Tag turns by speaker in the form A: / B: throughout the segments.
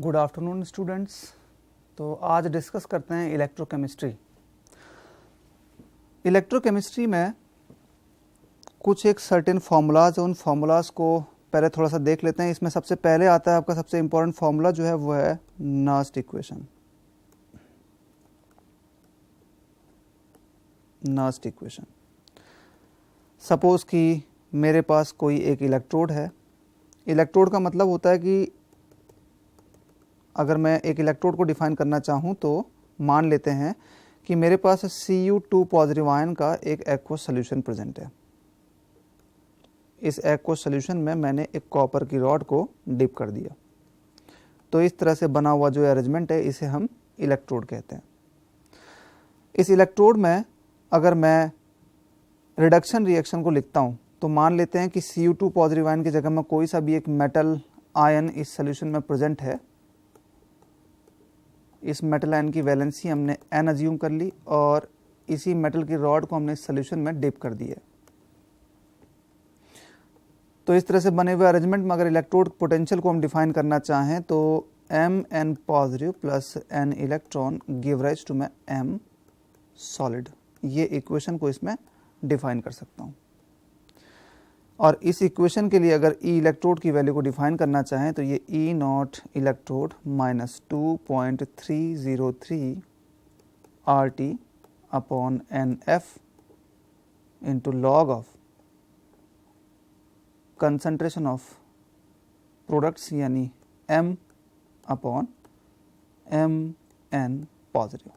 A: Good afternoon students. तो आज discuss करते हैं इलेक्ट्रोकेमिस्ट्री। इलेक्ट्रोकेमिस्ट्री में कुछ एक सर्टेन फार्मूलाज है, उन फार्मूलाज को पहले थोड़ा सा देख लेते हैं। इसमें सबसे पहले आता है आपका सबसे इम्पोर्टेंट फार्मूला जो है वो है Nernst equation. Nernst equation, suppose कि मेरे पास कोई एक इलेक्ट्रोड है। इलेक्ट्रोड का मतलब होता है कि अगर मैं एक इलेक्ट्रोड को डिफाइन करना चाहूँ तो मान लेते हैं कि मेरे पास Cu2 पॉजिटिव आयन का एक एक्वस सॉल्यूशन प्रेजेंट है। इस एक्वस सॉल्यूशन में मैंने एक कॉपर की रॉड को डिप कर दिया। तो इस तरह से बना हुआ जो अरेंजमेंट है इसे हम इलेक्ट्रोड कहते हैं। इस इलेक्ट्रोड में अगर मैं रिडक्शन रिएक्शन को लिखता हूँ तो मान लेते हैं कि Cu2 पॉजिटिव आयन की जगह में कोई सा भी एक मेटल आयन इस सॉल्यूशन में प्रेजेंट है। इस मेटल आयन की वैलेंसी हमने n अज्यूम कर ली और इसी मेटल की रॉड को हमने इस सॉल्यूशन में डिप कर दिया। तो इस तरह से बने हुए अरेंजमेंट में अगर इलेक्ट्रोड पोटेंशियल को हम डिफाइन करना चाहें तो Mn positive plus n electron give rise to M solid. ये इक्वेशन को इसमें डिफाइन कर सकता हूँ। और इस इक्वेशन के लिए अगर ई इलेक्ट्रोड की वैल्यू को डिफाइन करना चाहें तो ये E naught electrode minus 2.303 RT upon NF into log of concentration of products यानी M upon Mn positive.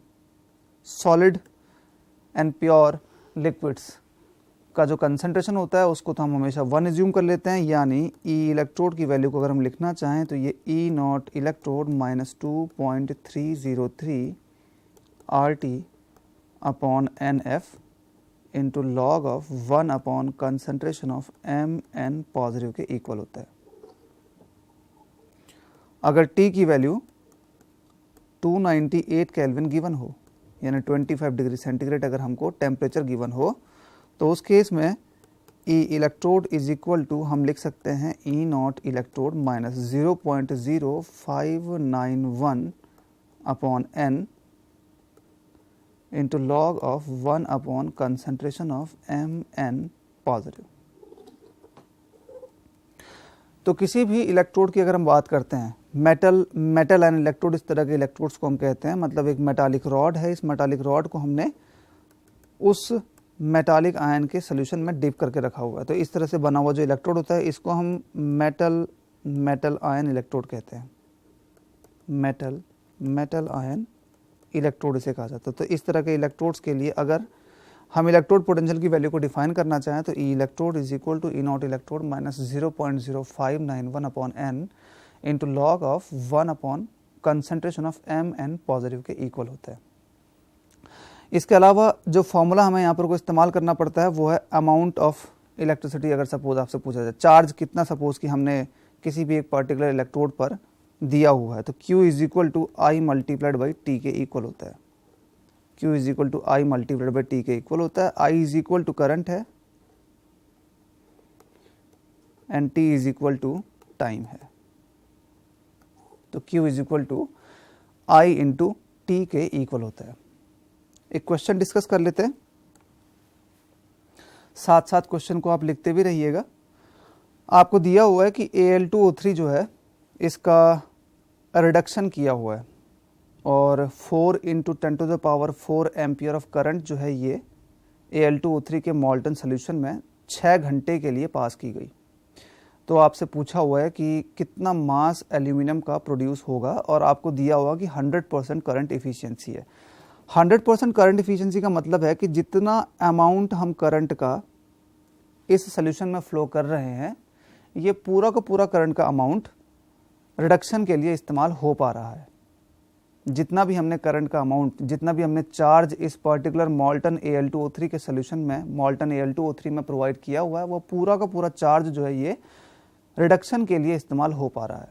A: Solid and pure liquids का जो कंसंट्रेशन होता है उसको तो हम हमेशा 1 एज्यूम कर लेते हैं, यानी ई इलेक्ट्रोड की वैल्यू को अगर हम लिखना चाहें तो ये E naught electrode minus 2.303 RT upon NF into log of 1 upon concentration of Mn positive के इक्वल होता है। अगर T की वैल्यू 298 केल्विन गिवन हो यानी 25 डिग्री सेंटीग्रेड अगर हमको टेम्परेचर गिवन हो तो उस केस में E electrode is equal to हम लिख सकते हैं E naught electrode minus 0.0591 upon n into log of 1 upon concentration of Mn positive. तो किसी भी इलेक्ट्रोड की अगर हम बात करते हैं, मेटल एंड इलेक्ट्रोड, इस तरह के इलेक्ट्रोड्स को हम कहते हैं। मतलब एक मेटालिक रॉड है, इस मेटालिक रॉड को हमने उस मेटालिक आयन के सॉल्यूशन में डिप करके रखा हुआ है। तो इस तरह से बना हुआ जो इलेक्ट्रोड होता है इसको हम मेटल आयन इलेक्ट्रोड कहते हैं। मेटल आयन इलेक्ट्रोड इसे कहा जाता है। तो इस तरह के इलेक्ट्रोड्स के लिए अगर हम इलेक्ट्रोड पोटेंशियल की वैल्यू को डिफाइन करना चाहें तो E electrode is equal to E naught electrode minus 0.0591 upon n into log of 1 upon concentration of Mn positive के इक्वल होता है। इसके अलावा जो फॉर्मूला हमें यहाँ पर को इस्तेमाल करना पड़ता है वो है अमाउंट ऑफ इलेक्ट्रिसिटी। अगर सपोज आपसे पूछा जाए चार्ज कितना सपोज कि हमने किसी भी एक पर्टिकुलर इलेक्ट्रोड पर दिया हुआ है तो Q is equal to I multiplied by T के इक्वल होता है। Q is equal to I multiplied by T के इक्वल होता है। I is equal to current है and T is equal to time है। तो Q is equal to I into T के इक्वल होता है। एक क्वेश्चन डिस्कस कर लेते हैं, साथ साथ क्वेश्चन को आप लिखते भी रहिएगा। आपको दिया हुआ है कि Al2O3 जो है इसका रिडक्शन किया हुआ है और 4 इंटू 10⁴ एम्पियर ऑफ करंट जो है ये Al2O3 के मॉल्टन सोल्यूशन में 6 घंटे के लिए पास की गई। तो आपसे पूछा हुआ है कि कितना मास एल्यूमिनियम का प्रोड्यूस होगा और आपको दिया हुआ कि 100% करंट एफिशिएंसी है। 100% करंट एफिशिएंसी का मतलब है कि जितना अमाउंट हम करंट का इस सॉल्यूशन में फ्लो कर रहे हैं ये पूरा का पूरा करंट का अमाउंट रिडक्शन के लिए इस्तेमाल हो पा रहा है। जितना भी हमने करंट का अमाउंट, जितना भी हमने चार्ज इस पर्टिकुलर मॉल्टन Al2O3 के सॉल्यूशन में मॉल्टन Al2O3 में प्रोवाइड किया हुआ है वो पूरा का पूरा चार्ज जो है ये रिडक्शन के लिए इस्तेमाल हो पा रहा है।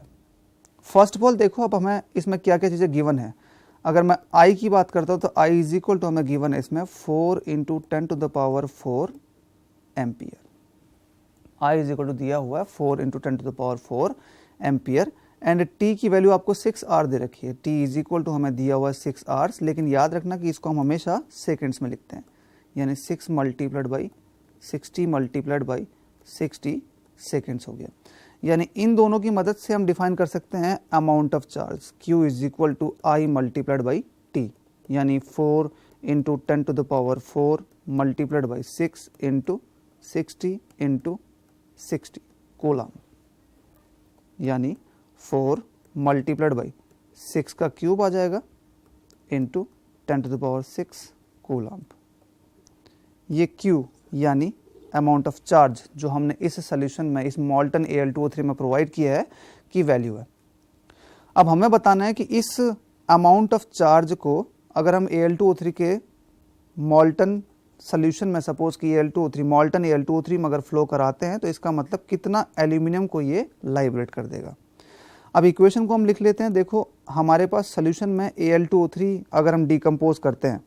A: फर्स्ट ऑफ ऑल देखो अब हमें इसमें क्या क्या चीज़ें गिवन है। अगर मैं I की बात करता हूँ तो I इज इक्वल टू हमें गिवन है इसमें 4 into 10⁴ ampere. I is equal to दिया हुआ है 4 इंटू 10⁴ एम्पियर एंड टी की वैल्यू आपको 6 आवर दे रखी है। टी इज इक्वल टू हमें दिया हुआ है 6 आवर्स, लेकिन याद रखना कि इसको हम हमेशा सेकेंड्स में लिखते हैं, यानी 6 multiplied by 60 multiplied by 60 seconds हो गया। यानी इन दोनों की मदद से हम डिफाइन कर सकते हैं amount of charge, Q is equal to I multiplied by T, यानी 4 into 10 to the power 4 multiplied by 6 into 60 into 60 coulomb, यानी 4 मल्टीप्लाइड बाई 6 का क्यूब आ जाएगा into 10 to the power 6 coulomb. ये Q यानी अमाउंट ऑफ चार्ज जो हमने इस सॉल्यूशन में, इस मॉल्टन Al2O3 में प्रोवाइड किया है, की वैल्यू है। अब हमें बताना है कि इस अमाउंट ऑफ चार्ज को अगर हम Al2O3 के मॉल्टन सॉल्यूशन में, सपोज कि Al2O3 मॉल्टन Al2O3 में अगर फ्लो कराते हैं तो इसका मतलब कितना एल्यूमिनियम को ये लाइब्रेट कर देगा। अब इक्वेशन को हम लिख लेते हैं। देखो हमारे पास सॉल्यूशन में Al2O3 अगर हम डिकम्पोज करते हैं,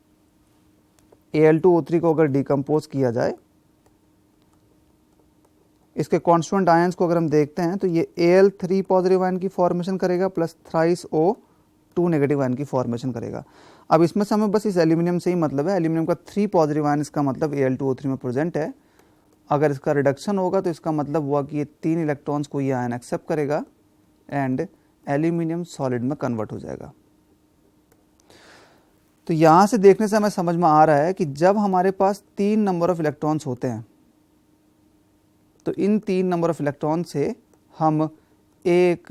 A: Al2O3 को अगर डिकम्पोज किया जाए, इसके कॉन्स्टिट्यूएंट आयंस को अगर हम देखते हैं तो ये Al3 पॉजिटिव आयन की फॉर्मेशन करेगा plus thrice O2 negative ion की फॉर्मेशन करेगा। अब इसमें से हमें बस इस एल्यूमिनियम से ही मतलब है, एल्यूमिनियम का 3 पॉजिटिव आयन, इसका मतलब Al2O3 में प्रेजेंट है। अगर इसका रिडक्शन होगा तो इसका मतलब हुआ कि ये 3 इलेक्ट्रॉन्स को ये आयन एक्सेप्ट करेगा एंड एल्यूमिनियम सॉलिड में कन्वर्ट हो जाएगा। तो यहाँ से देखने से हमें समझ में आ रहा है कि जब हमारे पास 3 नंबर ऑफ इलेक्ट्रॉन्स होते हैं तो इन 3 नंबर ऑफ इलेक्ट्रॉन से हम एक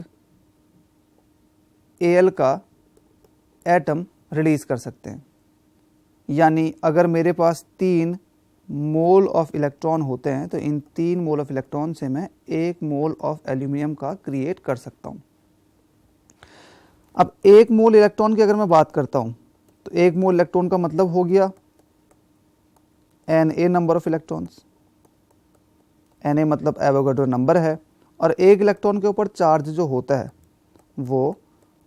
A: Al का एटम रिलीज कर सकते हैं। यानी अगर मेरे पास 3 मोल ऑफ इलेक्ट्रॉन होते हैं तो इन 3 मोल ऑफ इलेक्ट्रॉन से मैं 1 मोल ऑफ एल्यूमिनियम का क्रिएट कर सकता हूं। अब 1 मोल इलेक्ट्रॉन की अगर मैं बात करता हूं तो 1 मोल इलेक्ट्रॉन का मतलब हो गया Na number of electrons, Na मतलब एवोगाड्रो नंबर है, और एक इलेक्ट्रॉन के ऊपर चार्ज जो होता है वो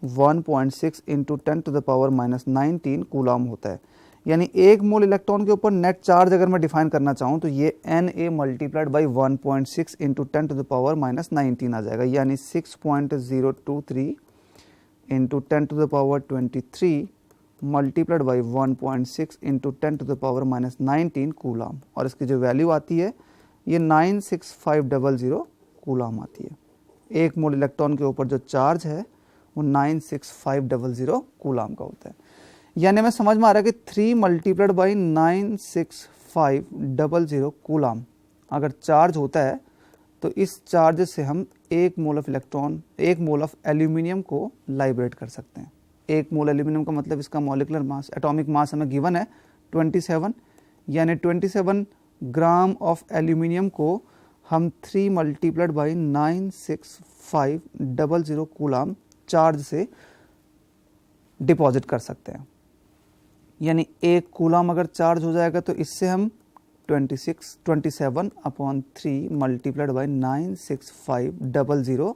A: 1.6 into 10 to the power minus 19 coulomb होता है। यानी 1 मोल इलेक्ट्रॉन के ऊपर नेट चार्ज अगर मैं डिफाइन करना चाहूँ तो ये Na multiplied by 1.6 into 10 to the power minus 19 आ जाएगा, यानी 6.023 into 10 to the power 23 multiplied by 1.6 into 10 to the power minus 19 coulomb, और इसकी जो वैल्यू आती है ये 96500 कूलम आती है। 1 मोल इलेक्ट्रॉन के ऊपर जो चार्ज है वो 96500 कूलम का होता है। यानी हमें समझ में आ रहा है कि 3 मल्टीप्लाइड बाई 96500 कूलम अगर चार्ज होता है तो इस चार्ज से हम 1 mole of electron, 1 mole of aluminium को लाइब्रेट कर सकते हैं। 1 मोल एल्यूमिनियम का मतलब इसका मॉलिक्यूलर मास, एटॉमिक मास हमें गिवन है 27, यानी 27 ग्राम ऑफ एल्यूमिनियम को हम 3 मल्टीप्लाइड बाई 96500 कूलम चार्ज से डिपॉजिट कर सकते हैं। यानी 1 कूलम अगर चार्ज हो जाएगा तो इससे हम 27/3 multiplied by 96500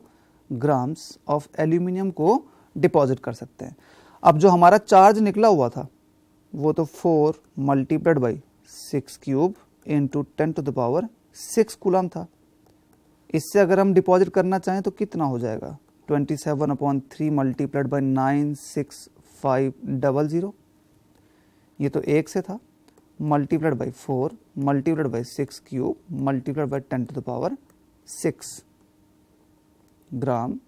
A: grams of aluminium को डिपॉजिट कर सकते हैं। अब जो हमारा चार्ज निकला हुआ था वो तो 4 multiplied by 6 cube into 10 to the power 6 coulomb था। इससे अगर हम डिपॉजिट करना चाहें तो कितना हो जाएगा, 27/3 मल्टीप्लाइड बाई 96500, ये तो 1 से था, multiplied by 4 multiplied by 6 cube multiplied by 10 to the power 6 gram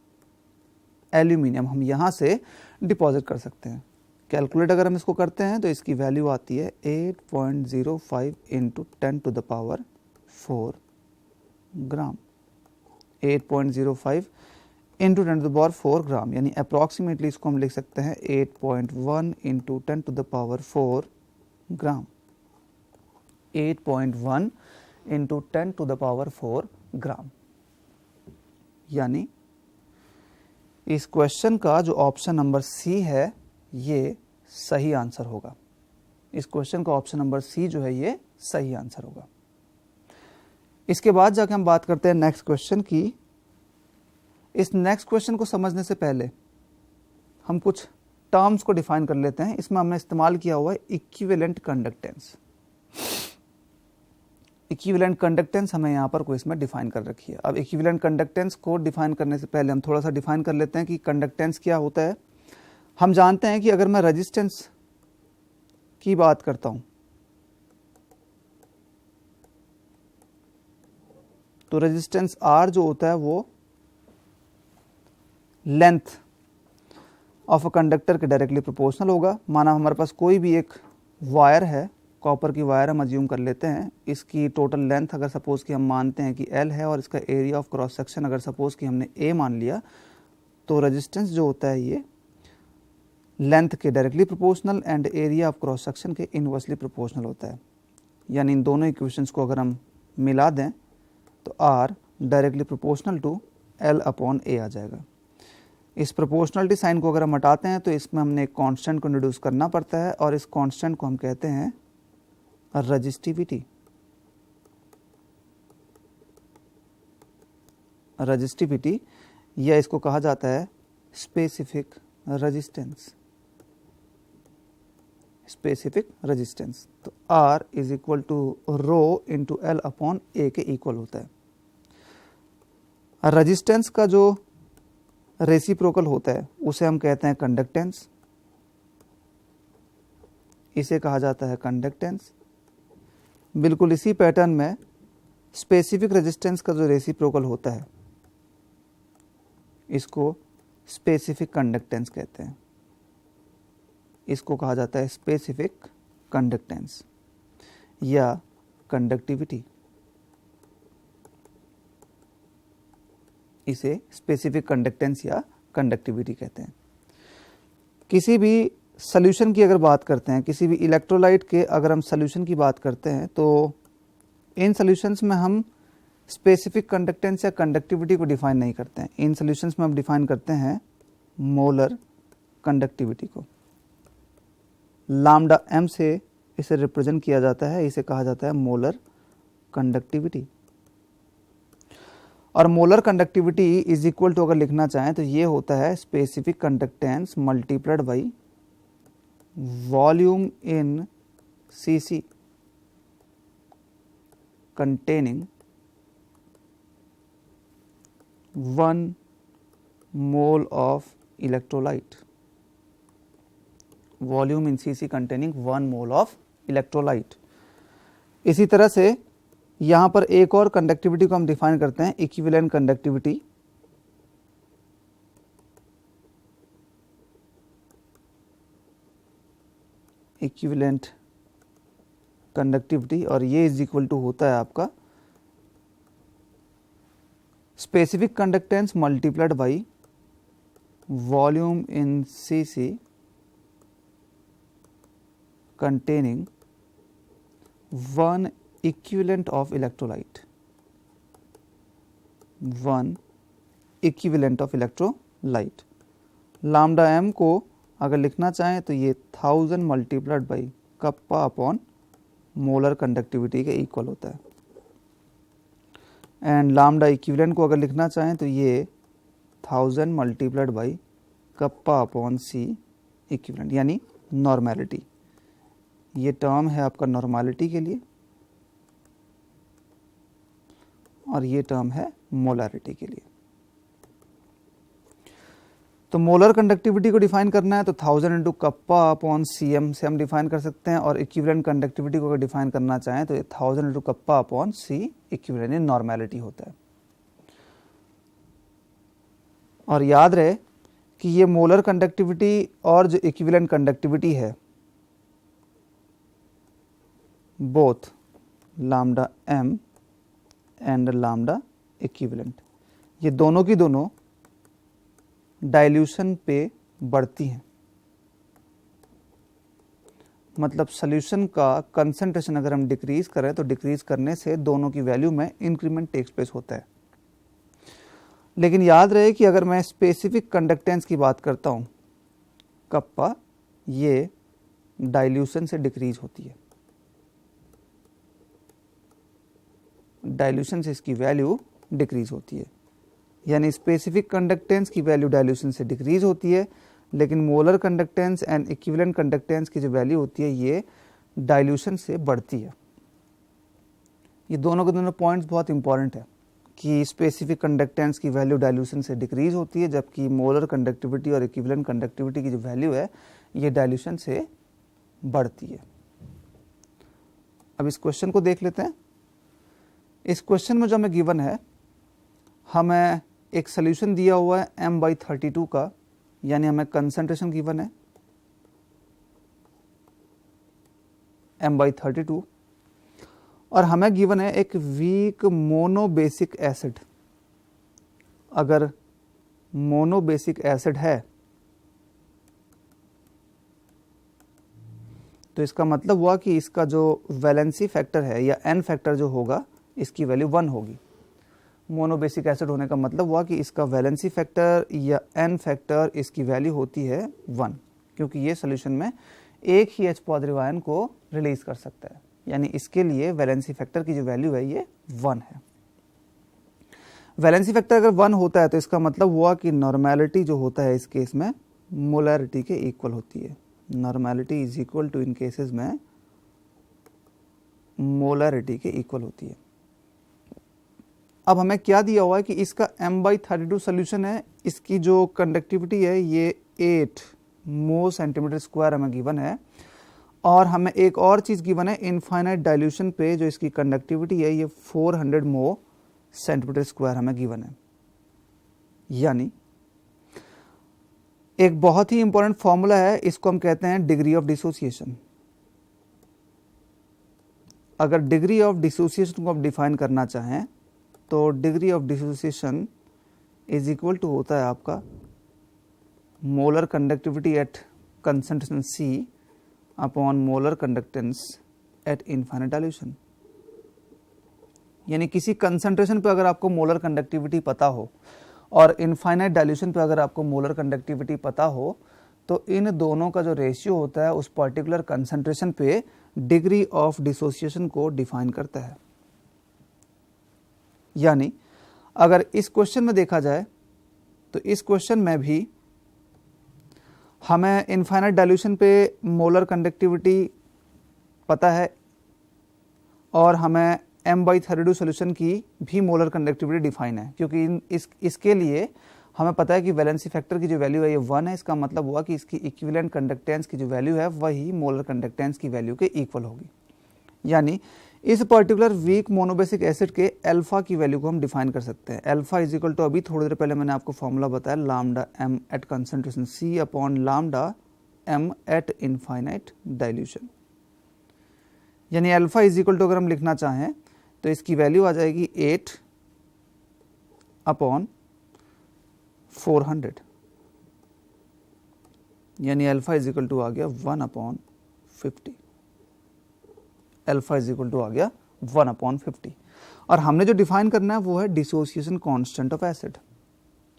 A: aluminium हम यहाँ से डिपॉजिट कर सकते हैं। कैलकुलेट अगर हम इसको करते हैं तो इसकी वैल्यू आती है 8.05 into 10 to the power 4 gram. 8.05 into 10 to the power 4 gram, यानी अप्रॉक्सीमेटली इसको हम लिख सकते हैं 8.1 into 10 to the power 4 gram. 8.1 into 10 to the power 4 gram. यानी इस क्वेश्चन का जो ऑप्शन नंबर सी है ये सही आंसर होगा। इस क्वेश्चन का ऑप्शन नंबर सी जो है ये सही आंसर होगा। इसके बाद जाके हम बात करते हैं नेक्स्ट क्वेश्चन की। इस नेक्स्ट क्वेश्चन को समझने से पहले हम कुछ टर्म्स को डिफाइन कर लेते हैं। इसमें हमने इस्तेमाल किया हुआ है इक्विवेलेंट कंडक्टेंस। इक्विवेलेंट कंडक्टेंस हमें यहाँ पर कोई इसमें डिफाइन कर रखी है। अब इक्विवेलेंट कंडक्टेंस को डिफाइन करने से पहले हम थोड़ा सा डिफाइन कर लेते हैं कि कंडक्टेंस क्या होता है। हम जानते हैं कि अगर मैं रेजिस्टेंस की बात करता हूं तो रेजिस्टेंस R जो होता है वो लेंथ ऑफ अ कंडक्टर के डायरेक्टली प्रोपोर्शनल होगा। माना हमारे पास कोई भी एक वायर है, कॉपर की वायर हम अज्यूम कर लेते हैं, इसकी टोटल लेंथ अगर सपोज कि हम मानते हैं कि L है और इसका एरिया ऑफ क्रॉस सेक्शन अगर सपोज कि हमने A मान लिया, तो रेजिस्टेंस जो होता है ये लेंथ के directly proportional and area of cross section के इनवर्सली प्रोपोर्शनल होता है। यानी इन दोनों इक्वेशंस को अगर हम मिला दें तो R directly proportional to L upon A आ जाएगा। इस प्रोपोर्शनलिटी साइन को अगर हम हटाते हैं तो इसमें हमने एक कांस्टेंट को इंट्रोड्यूस करना पड़ता है और इस कांस्टेंट को हम कहते हैं रजिस्टिविटी। रजिस्टिविटी या इसको कहा जाता है स्पेसिफिक रेजिस्टेंस। स्पेसिफिक रेजिस्टेंस तो R is equal to rho into L upon A के इक्वल होता है। रेजिस्टेंस का जो रेसिप्रोकल होता है उसे हम कहते हैं कंडक्टेंस, इसे कहा जाता है कंडक्टेंस। बिल्कुल इसी पैटर्न में स्पेसिफिक रेजिस्टेंस का जो रेसिप्रोकल होता है इसको स्पेसिफिक कंडक्टेंस कहते हैं। इसको कहा जाता है स्पेसिफिक कंडक्टेंस या कंडक्टिविटी। इसे स्पेसिफिक कंडक्टेंस या कंडक्टिविटी कहते हैं। किसी भी सॉल्यूशन की अगर बात करते हैं, किसी भी इलेक्ट्रोलाइट के अगर हम सॉल्यूशन की बात करते हैं तो इन सॉल्यूशंस में हम स्पेसिफिक कंडक्टेंस या कंडक्टिविटी को डिफाइन नहीं करते हैं। इन सॉल्यूशंस में हम डिफाइन करते हैं मोलर कंडक्टिविटी को। लैम्डा m से इसे रिप्रेजेंट किया जाता है, इसे कहा जाता है मोलर कंडक्टिविटी। और molar conductivity is equal to अगर लिखना चाहें तो ये होता है specific conductance multiplied by volume in Cc containing 1 mole of electrolyte। Volume in Cc containing 1 mole of electrolyte। इसी तरह से यहाँ पर एक और कंडक्टिविटी को हम डिफाइन करते हैं इक्विवेलेंट कंडक्टिविटी। इक्विवेलेंट कंडक्टिविटी और ये इज इक्वल टू होता है आपका specific conductance multiplied by volume in Cc containing 1 equivalent of electrolyte। 1 equivalent of electrolyte। Lambda m को अगर लिखना चाहें तो ये 1000 multiplied by kappa upon molar conductivity के इक्वल होता है। एंड लैम्डा इक्विवेलेंट को अगर लिखना चाहें तो ये 1000 multiplied by kappa upon C equivalent यानी नॉर्मेलिटी। ये टर्म है आपका नॉर्मेलिटी के लिए और ये टर्म है मोलैरिटी के लिए। तो मोलर कंडक्टिविटी को डिफाइन करना है तो 1000 इंटू कप्पा अपॉन Cm से हम डिफाइन कर सकते हैं और इक्विवेलेंट कंडक्टिविटी को अगर डिफाइन करना चाहें तो 1000 into kappa upon C equivalent normality होता है। और याद रहे कि ये मोलर कंडक्टिविटी और जो इक्विवेलेंट कंडक्टिविटी है both lambda m and lambda equivalent ये दोनों की दोनों डाइल्यूशन पे बढ़ती हैं। मतलब सॉल्यूशन का कंसंट्रेशन अगर हम डिक्रीज करें तो डिक्रीज करने से दोनों की वैल्यू में इंक्रीमेंट टेक्स प्लेस होता है। लेकिन याद रहे कि अगर मैं स्पेसिफिक कंडक्टेंस की बात करता हूं कप्पा ये डाइल्यूशन से डिक्रीज होती है। डाइल्यूशन से इसकी वैल्यू डिक्रीज होती है यानी स्पेसिफिक कंडक्टेंस की वैल्यू डाइल्यूशन से डिक्रीज होती है लेकिन molar conductance and equivalent conductance की जो वैल्यू होती है ये डाइल्यूशन से बढ़ती है। ये दोनों के दोनों पॉइंट्स बहुत इंपॉर्टेंट है कि स्पेसिफिक कंडक्टेंस की वैल्यू डाइल्यूशन से डिक्रीज होती है, जबकि मोलर कंडक्टिविटी और इक्विवेलेंट कंडक्टिविटी की जो वैल्यू है ये डाइल्यूशन से बढ़ती है। अब इस क्वेश्चन को देख लेते हैं। इस क्वेश्चन में जो हमें गिवन है, हमें एक सोल्यूशन दिया हुआ है m/32 का, यानी हमें कंसंट्रेशन गिवन है m/32, और हमें गिवन है एक वीक मोनोबेसिक एसिड। अगर मोनोबेसिक एसिड है तो इसका मतलब हुआ कि इसका जो वैलेंसी फैक्टर है या एन फैक्टर जो होगा इसकी वैल्यू 1 होगी। मोनोबेसिक एसिड होने का मतलब हुआ कि इसका वैलेंसी फैक्टर या एन फैक्टर इसकी वैल्यू होती है 1, क्योंकि ये सोल्यूशन में एक ही H पॉजिटिव आयन को रिलीज कर सकता है, यानी इसके लिए वैलेंसी फैक्टर की जो वैल्यू है ये 1 है। वैलेंसी फैक्टर अगर 1 होता है तो इसका मतलब हुआ कि नॉर्मेलिटी जो होता है इस केस में मोलैरिटी के इक्वल होती है। Normality is equal to in cases में मोलैरिटी के इक्वल होती है। अब हमें क्या दिया हुआ है कि इसका m/32 सोल्यूशन है, इसकी जो कंडक्टिविटी है ये 8 mho सेंटीमीटर स्क्वायर हमें गिवन है, और हमें एक और चीज़ गिवन है इनफाइनाइट डाइल्यूशन पे जो इसकी कंडक्टिविटी है ये 400 mho सेंटीमीटर स्क्वायर हमें गिवन है। यानी एक बहुत ही इंपॉर्टेंट फॉर्मूला है, इसको हम कहते हैं डिग्री ऑफ डिसोसिएशन। अगर डिग्री ऑफ डिसोसिएशन को आप डिफाइन करना चाहें तो degree of dissociation is equal to होता है आपका molar conductivity at concentration C upon molar conductance at infinite dilution. यानी किसी कंसंट्रेशन पे अगर आपको मोलर कंडक्टिविटी पता हो और इनफाइनाइट डाइल्यूशन पे अगर आपको मोलर कंडक्टिविटी पता हो, तो इन दोनों का जो रेशियो होता है उस पर्टिकुलर कंसंट्रेशन पे डिग्री ऑफ डिसोसिएशन को डिफाइन करता है। यानी अगर इस क्वेश्चन में देखा जाए तो इस क्वेश्चन में भी हमें इनफाइनाइट डाइल्यूशन पे मोलर कंडक्टिविटी पता है और हमें m/32 सोल्यूशन की भी मोलर कंडक्टिविटी डिफाइन है, क्योंकि इसके लिए हमें पता है कि वैलेंसी फैक्टर की जो वैल्यू है ये 1 है। इसका मतलब हुआ कि इसकी इक्विवेलेंट कंडक्टेंस की जो वैल्यू है वही मोलर कंडक्टेंस की वैल्यू के इक्वल होगी। यानी इस पर्टिकुलर वीक मोनोबेसिक एसिड के अल्फा की वैल्यू को हम डिफाइन कर सकते हैं। अल्फा इज इक्वल टू, अभी थोड़ी देर पहले मैंने आपको फॉर्मूला बताया, lambda m at concentration C upon lambda m at infinite dilution. यानी अल्फा इज इक्वल टू अगर हम लिखना चाहें तो इसकी वैल्यू आ जाएगी 8 अपॉन 400, यानी अल्फा इज इक्वल टू आ गया 1 upon 50। Alpha is equal to आ गया 1 अपॉन 50। और हमने जो डिफाइन करना है वो है डिसोसिएशन कांस्टेंट ऑफ एसिड।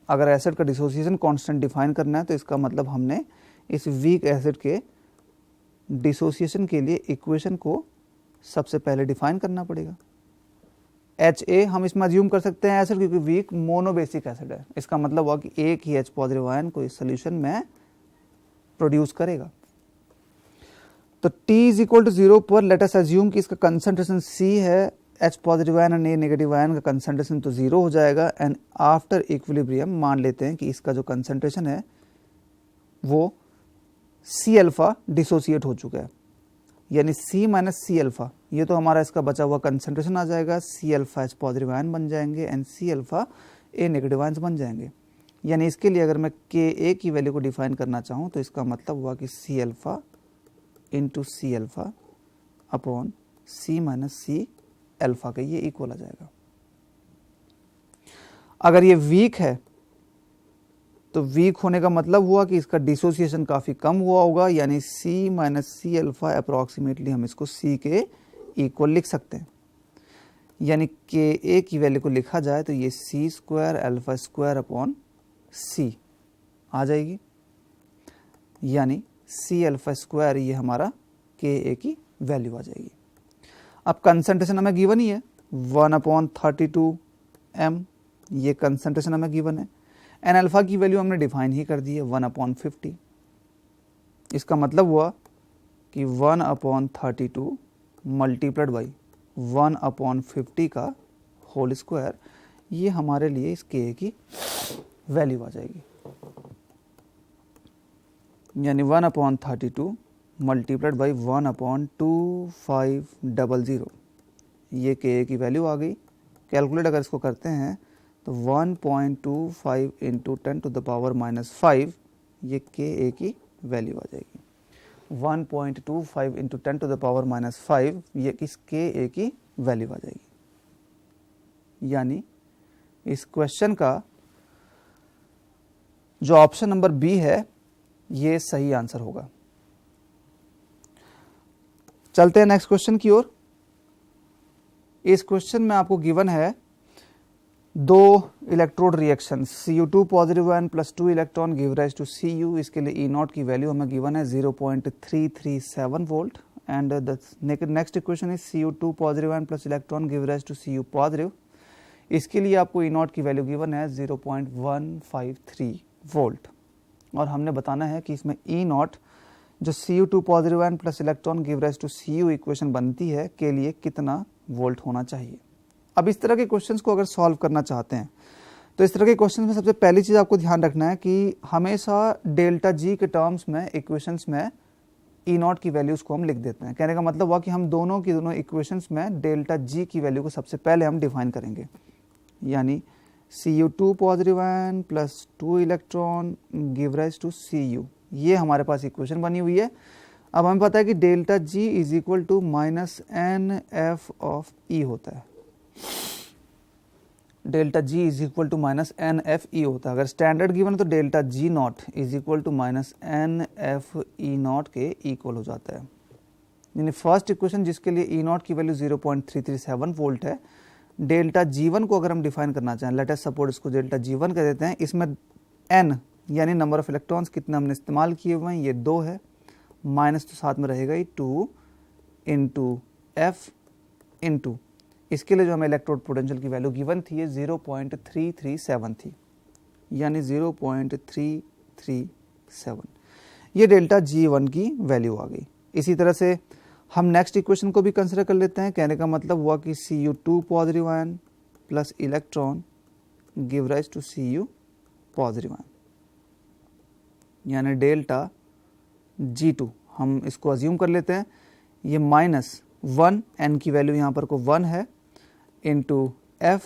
A: अगर एसिड का डिसोसिएशन कांस्टेंट डिफाइन करना है तो इसका मतलब हमने इस वीक एसिड के डिसोसिएशन के लिए इक्वेशन को सबसे पहले डिफाइन करना पड़ेगा। HA हम इसमें अज्यूम कर सकते हैं एसिड, क्योंकि वीक मोनोबेसिक एसिड है। इसका मतलब हुआ कि एक ही H पॉजिटिव आयन को इस सोल्यूशन में प्रोड्यूस करेगा। तो T इज इक्वल टू 0 पर लेट अस अज्यूम कि इसका कंसंट्रेशन C है, H पॉजिटिव आयन और A नेगेटिव आयन का कंसंट्रेशन तो 0 हो जाएगा। एंड आफ्टर इक्विलिब्रियम मान लेते हैं कि इसका जो कंसंट्रेशन है वो C अल्फा डिसोसिएट हो चुका है, यानी C माइनस C अल्फा, ये तो हमारा इसका बचा हुआ कंसंट्रेशन आ जाएगा। C alpha H positive ion बन जाएंगे and C alpha A negative ion बन जाएंगे। यानी इसके लिए अगर मैं Ka की वैल्यू को डिफाइन करना चाहूँ तो इसका मतलब हुआ कि C alpha into C alpha upon C minus C alpha का ये इक्वल आ जाएगा। अगर ये वीक है तो वीक होने का मतलब हुआ कि इसका डिसोसिएशन काफ़ी कम हुआ होगा, यानी C minus C alpha approximately हम इसको C के इक्वल लिख सकते हैं। यानी Ka की वैल्यू को लिखा जाए तो ये C square alpha square upon C आ जाएगी, यानी C अल्फा स्क्वायर ये हमारा Ka की वैल्यू आ जाएगी। अब कंसंट्रेशन हमें गिवन ही है 1/32 m, ये कंसंट्रेशन हमें गिवन है। एन अल्फा की वैल्यू हमने डिफाइन ही कर दी है 1/50। इसका मतलब हुआ कि 1/32 मल्टीप्लाइड बाई 1/50 का होल स्क्वायर, ये हमारे लिए इस के की वैल्यू आ जाएगी, यानी 1/32 मल्टीप्लाइड बाई 1/2500, ये के की वैल्यू आ गई। कैलकुलेट अगर इसको करते हैं तो 1.25 इंटू 10⁻⁻5, ये के की वैल्यू आ जाएगी। 1.25 इंटू 10⁻⁻5, ये किस के की वैल्यू आ जाएगी। यानी इस क्वेश्चन का जो ऑप्शन नंबर बी है ये सही आंसर होगा। चलते हैं नेक्स्ट क्वेश्चन की ओर। इस क्वेश्चन में आपको गिवन है दो electrode reaction Cu2 positive ion plus 2 electron give rise to Cu। इसके लिए ई नॉट की वैल्यू हमें गिवन है 0.337 volt and the next equation is Cu2 positive ion plus electron give rise to Cu positive. इसके लिए आपको E not की value given है 0.153 वोल्ट और हमने बताना है कि इसमें ई नॉट जो Cu2 positive ion plus electron give rise to Cu equation बनती है के लिए कितना वोल्ट होना चाहिए। अब इस तरह के क्वेश्चंस को अगर सॉल्व करना चाहते हैं तो इस तरह के क्वेश्चंस में सबसे पहली चीज़ आपको ध्यान रखना है कि हमेशा डेल्टा जी के टर्म्स में इक्वेशंस में ई नॉट की वैल्यूज़ को हम लिख देते हैं। कहने का मतलब हुआ कि हम दोनों की दोनों इक्वेशंस में डेल्टा जी की वैल्यू को सबसे पहले हम डिफाइन करेंगे, यानी Cu2 positive ion plus 2 electron give rise to Cu, ये हमारे पास इक्वेशन बनी हुई है। अब हमें पता है कि delta G is equal to -NF of E होता है, delta G is equal to -NFE होता है। अगर स्टैंडर्ड गिवन है तो delta G naught is equal to -NFE naught के इक्वल हो जाता है। यानी फर्स्ट इक्वेशन जिसके लिए ई नॉट की वैल्यू 0.337 वोल्ट है, डेल्टा G1 को अगर हम डिफाइन करना चाहें, लेट अस सपोज इसको डेल्टा G1 कह देते हैं। इसमें N यानी नंबर ऑफ इलेक्ट्रॉन्स कितने हमने इस्तेमाल किए हुए हैं, ये 2 है, माइनस तो साथ में रहेगा ही 2 इंटू F इंटू इसके लिए जो हमें इलेक्ट्रोड पोटेंशियल की वैल्यू गिवन थी ये 0.337 थी, यानी 0.337, ये डेल्टा G1 की वैल्यू आ गई। इसी तरह से हम नेक्स्ट इक्वेशन को भी कंसिडर कर लेते हैं। कहने का मतलब हुआ कि Cu2 positive ion plus electron give rise to Cu positive ion, यानी डेल्टा G2 हम इसको अज्यूम कर लेते हैं, ये -1 n की वैल्यू यहाँ पर को 1 है इंटू F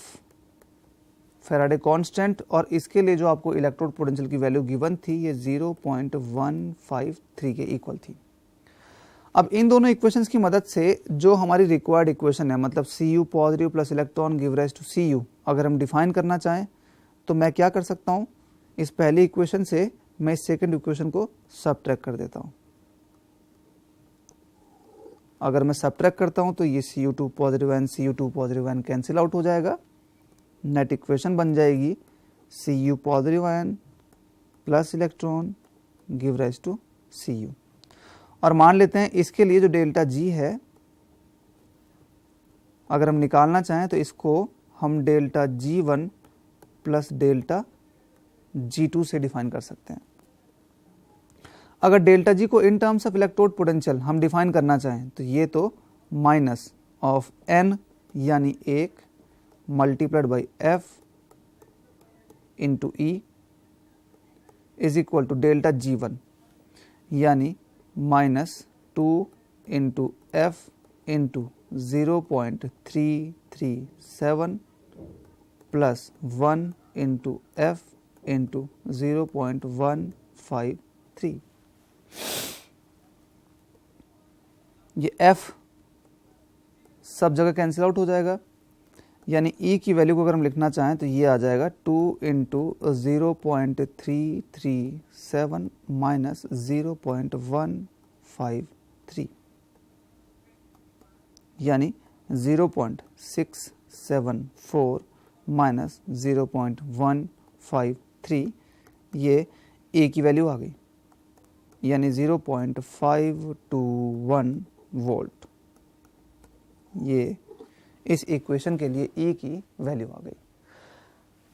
A: फैराडे कांस्टेंट, और इसके लिए जो आपको इलेक्ट्रोड पोटेंशियल की वैल्यू गिवन थी ये 0.153 के इक्वल थी। अब इन दोनों इक्वेशंस की मदद से जो हमारी रिक्वायर्ड इक्वेशन है, मतलब Cu positive plus electron give rise to Cu, अगर हम डिफाइन करना चाहें तो मैं क्या कर सकता हूँ, इस पहली इक्वेशन से मैं इस सेकंड इक्वेशन को सबट्रैक्ट कर देता हूँ। अगर मैं सबट्रैक्ट करता हूँ तो ये Cu2 positive ion cancel out हो जाएगा, नेट इक्वेशन बन जाएगी Cu positive ion plus electron give rise to Cu। और मान लेते हैं इसके लिए जो डेल्टा G है अगर हम निकालना चाहें तो इसको हम delta G1 plus delta G2 से डिफाइन कर सकते हैं। अगर डेल्टा G को in terms of electrode potential हम डिफाइन करना चाहें तो ये तो माइनस ऑफ N यानी 1 multiplied by F into E is equal to delta G1 यानी -2 into F into 0.337 plus 1 into F into 0.153। ये F सब जगह कैंसिल आउट हो जाएगा, यानी E की वैल्यू को अगर हम लिखना चाहें तो ये आ जाएगा 2 इंटू 0.337 माइनस 0.153, यानी 0.674 माइनस 0.153, ये ए की वैल्यू आ गई, यानी 0.521 वोल्ट। ये इस इक्वेशन के लिए ई की वैल्यू आ गई।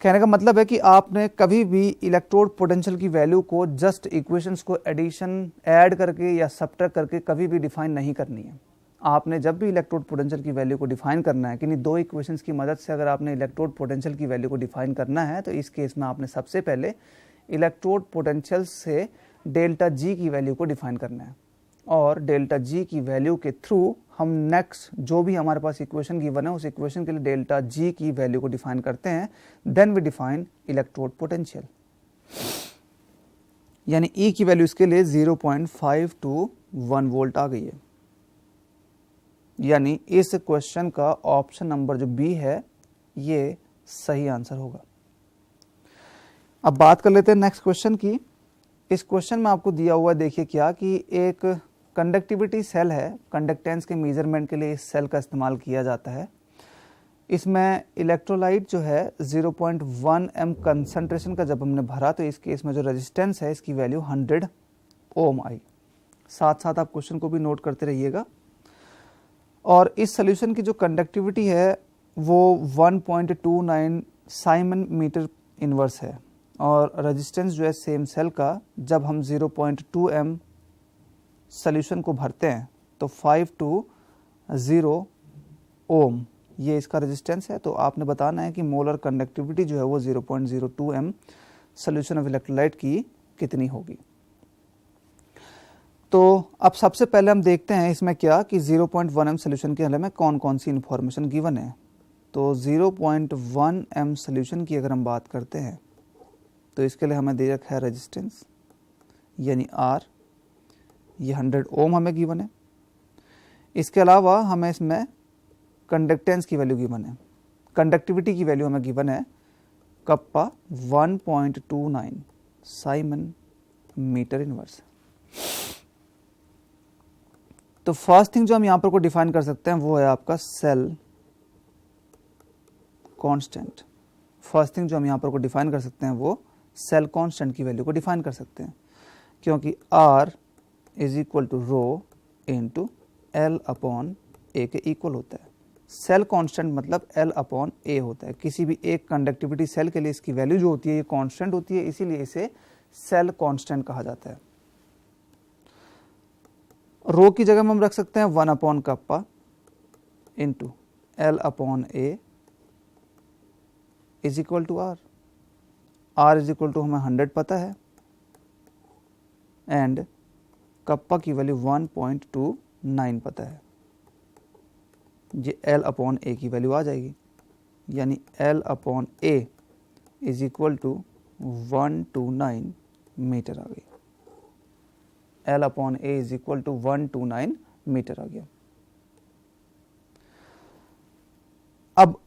A: कहने का मतलब है कि आपने कभी भी इलेक्ट्रोड पोटेंशियल की वैल्यू को जस्ट इक्वेशंस को एडिशन ऐड करके या सब्ट्रैक्ट करके कभी भी डिफाइन नहीं करनी है। आपने जब भी इलेक्ट्रोड पोटेंशियल की वैल्यू को डिफाइन करना है, किन्हीं दो इक्वेशंस की मदद से अगर आपने इलेक्ट्रोड पोटेंशियल की वैल्यू को डिफाइन करना है, तो इस केस में आपने सबसे पहले इलेक्ट्रोड पोटेंशियल से डेल्टा जी की वैल्यू को डिफाइन करना है, और डेल्टा जी की वैल्यू के थ्रू हम नेक्स्ट जो भी हमारे पास इक्वेशन गिवन है उस इक्वेशन के लिए डेल्टा जी की वैल्यू को डिफाइन करते हैं। Then we define electrode potential, यानी ई की वैल्यू इसके लिए 0.521 वोल्ट आ गई है। यानी इस क्वेश्चन का ऑप्शन नंबर जो बी है ये सही आंसर होगा। अब बात कर लेते हैं नेक्स्ट क्वेश्चन की। इस क्वेश्चन में आपको दिया हुआ है, देखिए क्या, कि एक कंडक्टिविटी सेल है, कंडक्टेंस के मेजरमेंट के लिए इस सेल का इस्तेमाल किया जाता है। इसमें इलेक्ट्रोलाइट जो है 0.1 m कंसंट्रेशन का जब हमने भरा, तो इस केस में जो रेजिस्टेंस है इसकी वैल्यू 100 ओम आई। साथ साथ आप क्वेश्चन को भी नोट करते रहिएगा। और इस सोल्यूशन की जो कंडक्टिविटी है वो 1.29 साइमन मीटर इनवर्स है, और रेजिस्टेंस जो है सेम सेल का जब हम 0.2 m सोल्यूशन को भरते हैं तो 5 to 0 ओम ये इसका रेजिस्टेंस है। तो आपने बताना है कि मोलर कंडक्टिविटी जो है वो 0.02 m सोल्यूशन ऑफ इलेक्ट्रोलाइट की कितनी होगी। तो अब सबसे पहले हम देखते हैं इसमें क्या, कि 0.1 m सोल्यूशन के हल में कौन कौन सी इंफॉर्मेशन गिवन है। तो 0.1 m सोल्यूशन की अगर हम बात करते हैं तो इसके लिए हमें दे रखा है रेजिस्टेंस यानी R, ये 100 ओम हमें गिवन है। इसके अलावा हमें इसमें कंडक्टेंस की वैल्यू गिवन है, कंडक्टिविटी की वैल्यू हमें गिवन है कप्पा 1.29 साइमन मीटर इनवर्स। तो फर्स्ट थिंग जो हम यहाँ पर को डिफाइन कर सकते हैं वो है आपका सेल कांस्टेंट। फर्स्ट थिंग जो हम यहाँ पर को डिफाइन कर सकते हैं वो सेल कांस्टेंट की वैल्यू को डिफाइन कर सकते हैं, क्योंकि R is equal to rho into L upon A के इक्वल होता है। सेल कांस्टेंट मतलब L अपॉन ए होता है। किसी भी एक कंडक्टिविटी सेल के लिए इसकी वैल्यू जो होती है ये कांस्टेंट होती है, इसीलिए इसे सेल कांस्टेंट कहा जाता है। रो की जगह में हम रख सकते हैं 1 upon kappa into L upon A is equal to R। R is equal to हमें 100 पता है, एंड कप्पा की वैल्यू 1.29 पता है। ये L अपॉन ए की वैल्यू आ जाएगी, यानी L upon A is equal to 129 metre आ गई। L upon A is equal to 129 metre आ गया। अब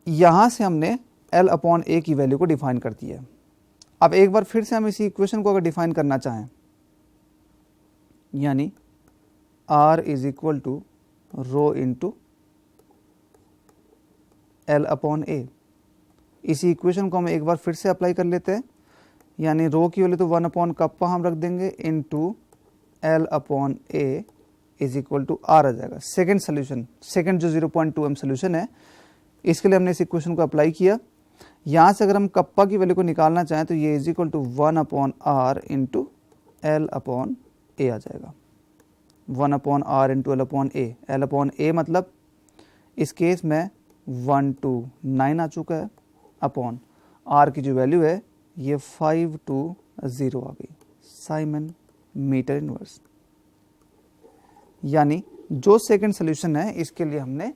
A: यहां से हमने L अपॉन ए की वैल्यू को डिफाइन कर दिया है। अब एक बार फिर से हम इसी इक्वेशन को अगर डिफाइन करना चाहें, यानी R is equal to rho into L upon A, इसी इक्वेशन को हम एक बार फिर से अप्लाई कर लेते हैं। यानी रो की वैल्यू तो 1 अपॉन कप्पा हम रख देंगे into L upon A is equal to R आ जाएगा। सेकेंड सोल्यूशन, सेकेंड जो 0.2 m सोल्यूशन है, इसके लिए हमने इस इक्वेशन को अप्लाई किया। यहाँ से अगर हम कप्पा की वैल्यू को निकालना चाहें तो ये is equal to 1 upon R into L upon A आ जाएगा। 1 upon R into L upon A, L upon A मतलब इस केस में 129 आ चुका है, अपॉन R की जो वैल्यू है ये 520 आ गई साइमन मीटर इनवर्स। यानी जो सेकंड सोल्यूशन है इसके लिए हमने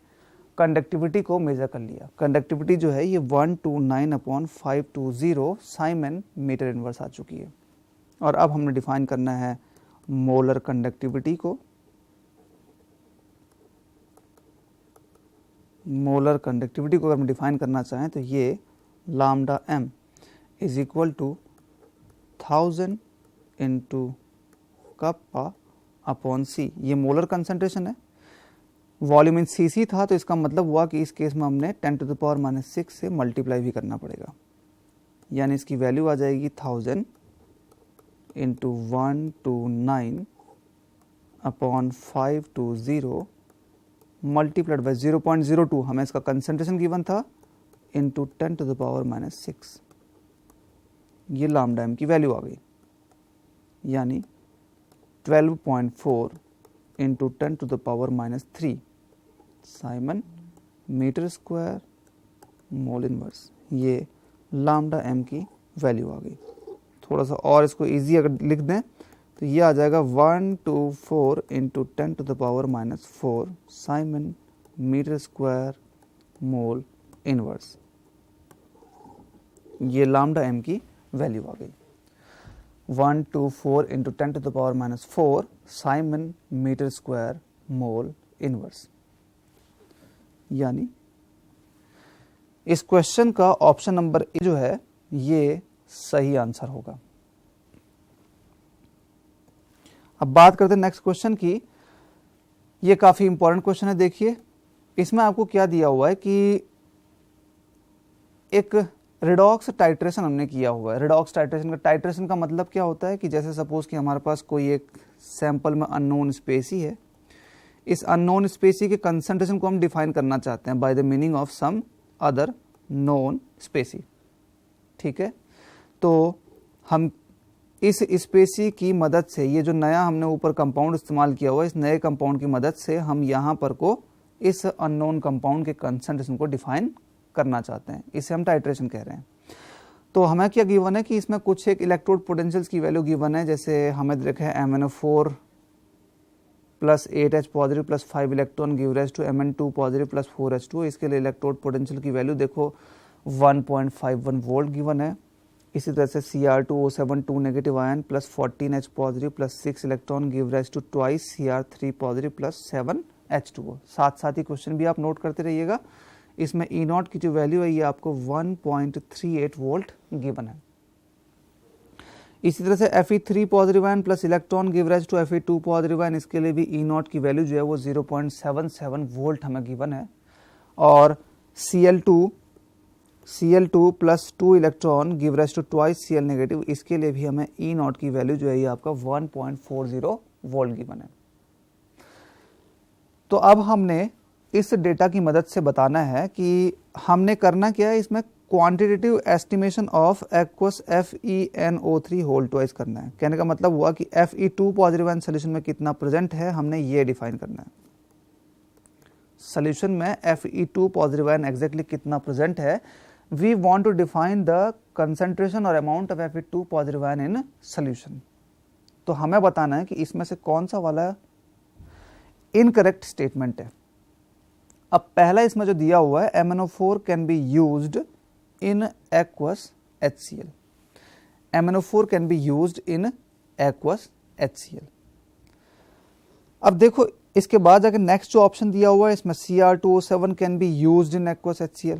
A: कंडक्टिविटी को मेजर कर लिया। कंडक्टिविटी जो है ये 129 अपॉन 520 साइमन मीटर इनवर्स आ चुकी है। और अब हमने डिफाइन करना है मोलर कंडक्टिविटी को। मोलर कंडक्टिविटी को अगर हम डिफाइन करना चाहें तो ये lambda m is equal to 1000 into kappa upon C. ये मोलर कंसंट्रेशन है, वॉल्यूम इन सीसी था, तो इसका मतलब हुआ कि इस केस में हमने 10 टू द पावर -6 से मल्टीप्लाई भी करना पड़ेगा। यानी इसकी वैल्यू आ जाएगी 1000 इंटू 129 अपॉन 520 मल्टीप्लाइड बाई 0.02, हमें इसका कंसंट्रेशन गिवन था, इंटू 10 टू द पावर -6। ये लैम्डा m की वैल्यू आ गई, यानी 12.4 into 10 to the power -3 siemens metre square mole inverse. ये लैम्डा m की वैल्यू आ गई। थोड़ा सा और इसको इजी अगर लिख दें तो ये आ जाएगा 124 into 10 to the power -4 siemens metre square mole inverse. ये लैम्डा m की वैल्यू आ गई। 124 into 10 to the power -4 siemens metre square mole inverse. यानी इस क्वेश्चन का ऑप्शन नंबर ए जो है ये सही आंसर होगा। अब बात करते हैं नेक्स्ट क्वेश्चन की। ये काफी इंपॉर्टेंट क्वेश्चन है। देखिए इसमें आपको क्या दिया हुआ है कि एक रिडॉक्स टाइट्रेशन हमने किया हुआ है। रिडॉक्स टाइट्रेशन का मतलब क्या होता है कि जैसे सपोज कि हमारे पास कोई एक सैंपल में अननोन स्पेसी है। इस अननोन स्पेसी के कंसंट्रेशन को हम डिफाइन करना चाहते हैं by the meaning of some other known species. ठीक है, तो हम इस स्पेसी की मदद से, ये जो नया हमने ऊपर कंपाउंड इस्तेमाल किया हुआ है, इस नए कंपाउंड की मदद से हम यहाँ पर को इस अननोन कंपाउंड के कंसंट्रेशन को डिफाइन करना चाहते हैं। इसे हम टाइट्रेशन कह रहे हैं। तो हमें क्या गिवन है कि इसमें कुछ एक इलेक्ट्रोड पोटेंशियल्स की वैल्यू गिवन है। जैसे हमें देखे MnO4 plus 8H positive plus 5 electron give rise to Mn2 positive plus 4H2। इसके लिए इलेक्ट्रोड पोटेंशियल की वैल्यू देखो 1.51 वोल्ट गिवन है। इसी तरह से Cr2O7 2 negative ion plus 14H positive plus 6 electron give rise to twice Cr3 positive plus 7H2O। साथ साथ ही क्वेश्चन भी आप नोट करते रहिएगा। इसमें E0 की जो वैल्यू है ये आपको 1.38 वोल्ट गिवन है। इसी तरह से Fe3 positive ion plus electron give rise to Fe2 positive ion. इसके लिए भी E0 की वैल्यू जो है वो 0.77 वोल्ट हमें गिवन है। और Cl2 plus 2 electron give rise to twice Cl negative. इसके लिए भी हमें E0 की वैल्यू जो है ये आपका 1.40 वोल्ट गिवन है। तो अब हमने इस डेटा की मदद से बताना है कि हमने करना क्या है। इसमें quantitative estimation of aqueous FeNO3 whole twice करना है। कहने का मतलब हुआ कि Fe2 पॉजिटिव आयन सोल्यूशन में कितना प्रेजेंट है, हमने ये डिफाइन करना है। सोल्यूशन में Fe2 पॉजिटिव आयन एग्जैक्टली कितना प्रेजेंट है, we want to define the concentration और amount of Fe2 positive ion in solution. तो हमें बताना है कि इसमें से कौन सा वाला इनकरेक्ट स्टेटमेंट है। अब पहला इसमें जो दिया हुआ है MnO4 can be used in aqueous HCl। MnO4 can be used in aqueous HCl। अब देखो इसके बाद जाकर नेक्स्ट जो ऑप्शन दिया हुआ है इसमें Cr2O7 can be used in aqueous HCl।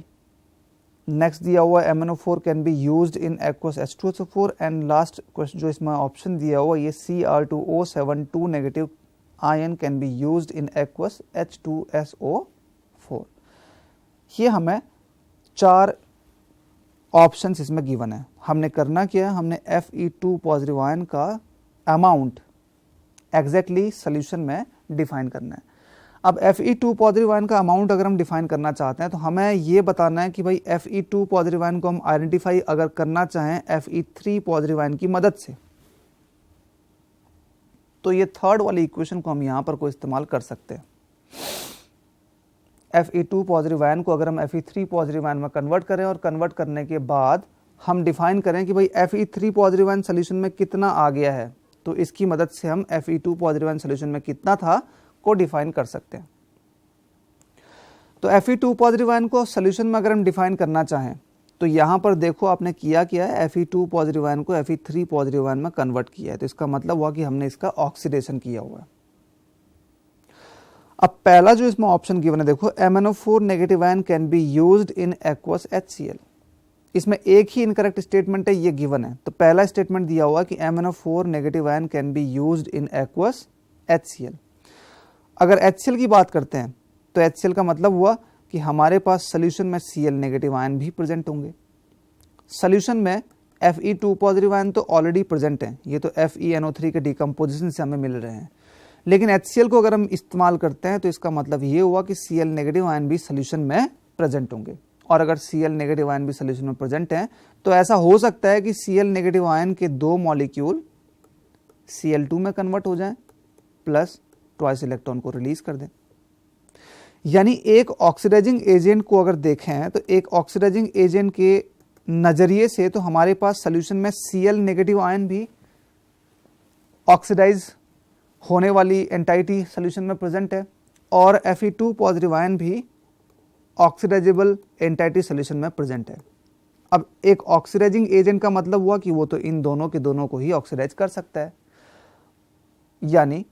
A: Next दिया हुआ है MnO4 can be used in aqueous H2SO4। And last question जो इसमें ऑप्शन दिया हुआ ये Cr2O7 2 negative ion can be used in aqueous H2SO4। ये हमें 4 ऑप्शंस इसमें गिवन है। हमने करना क्या है, हमने Fe2 पॉजिटिव आयन का अमाउंट एग्जैक्टली सॉल्यूशन में डिफाइन करना है। अब Fe2 पॉजिटिव आयन का अमाउंट अगर हम डिफाइन करना चाहते हैं तो हमें ये बताना है कि भाई Fe2 पॉजिटिव आयन को हम आइडेंटिफाई अगर करना चाहें Fe3 पॉजिटिव आयन की मदद से, तो ये थर्ड वाली इक्वेशन को हम यहां पर को इस्तेमाल कर सकते हैं। Fe2 पॉजिटिव आयन को अगर हम Fe3 पॉजिटिव आयन में कन्वर्ट करें और कन्वर्ट करने के बाद हम डिफाइन करें कि भाई Fe3 पॉजिटिव आयन सोल्यूशन में कितना आ गया है, तो इसकी मदद से हम Fe2 पॉजिटिव आयन सोल्यूशन में कितना था को डिफाइन कर सकते हैं। तो Fe2 पॉजिटिव आयन को सोल्यूशन में अगर हम डिफाइन करना चाहें तो यहां पर देखो आपने किया है Fe2 पॉजिटिव आयन को Fe3 पॉजिटिव आयन में कन्वर्ट किया है। तो इसका मतलब हुआ कि हमने इसका ऑक्सीडेशन किया हुआ है। अब पहला जो इसमें ऑप्शन गिवन है देखो MnO4 negative ion can be used in aqueous HCl। इसमें एक ही इनकरेक्ट स्टेटमेंट है, ये गिवन है। तो पहला स्टेटमेंट दिया हुआ कि MnO4 negative ion can be used in aqueous HCl। अगर HCl की बात करते हैं तो HCl का मतलब हुआ कि हमारे पास सोल्यूशन में Cl नेगेटिव आयन भी प्रेजेंट होंगे। सोल्यूशन में Fe2 पॉजिटिव आयन तो ऑलरेडी प्रेजेंट है, ये तो FeNO3 के डिकम्पोजिशन से हमें मिल रहे हैं। लेकिन HCl को अगर हम इस्तेमाल करते हैं तो इसका मतलब ये हुआ कि Cl नेगेटिव आयन भी सोल्यूशन में प्रेजेंट होंगे। और अगर Cl नेगेटिव आयन भी सोल्यूशन में प्रेजेंट हैं तो ऐसा हो सकता है कि Cl नेगेटिव आयन के 2 मॉलिक्यूल Cl2 में कन्वर्ट हो जाएं प्लस ट्वाइस इलेक्ट्रॉन को रिलीज कर दें। यानी एक ऑक्सीडाइजिंग एजेंट को अगर देखें तो एक ऑक्सीडाइजिंग एजेंट के नजरिए से तो हमारे पास सोल्यूशन में Cl नेगेटिव आयन भी ऑक्सीडाइज होने वाली एंटाइटी सोल्यूशन में प्रेजेंट है और Fe2 पॉजिटिव आयन भी ऑक्सीडाइजेबल एंटाइटी सोल्यूशन में प्रेजेंट है। अब एक ऑक्सीडाइजिंग एजेंट का मतलब हुआ कि वो तो इन दोनों के दोनों को ही ऑक्सीडाइज कर सकता है। यानी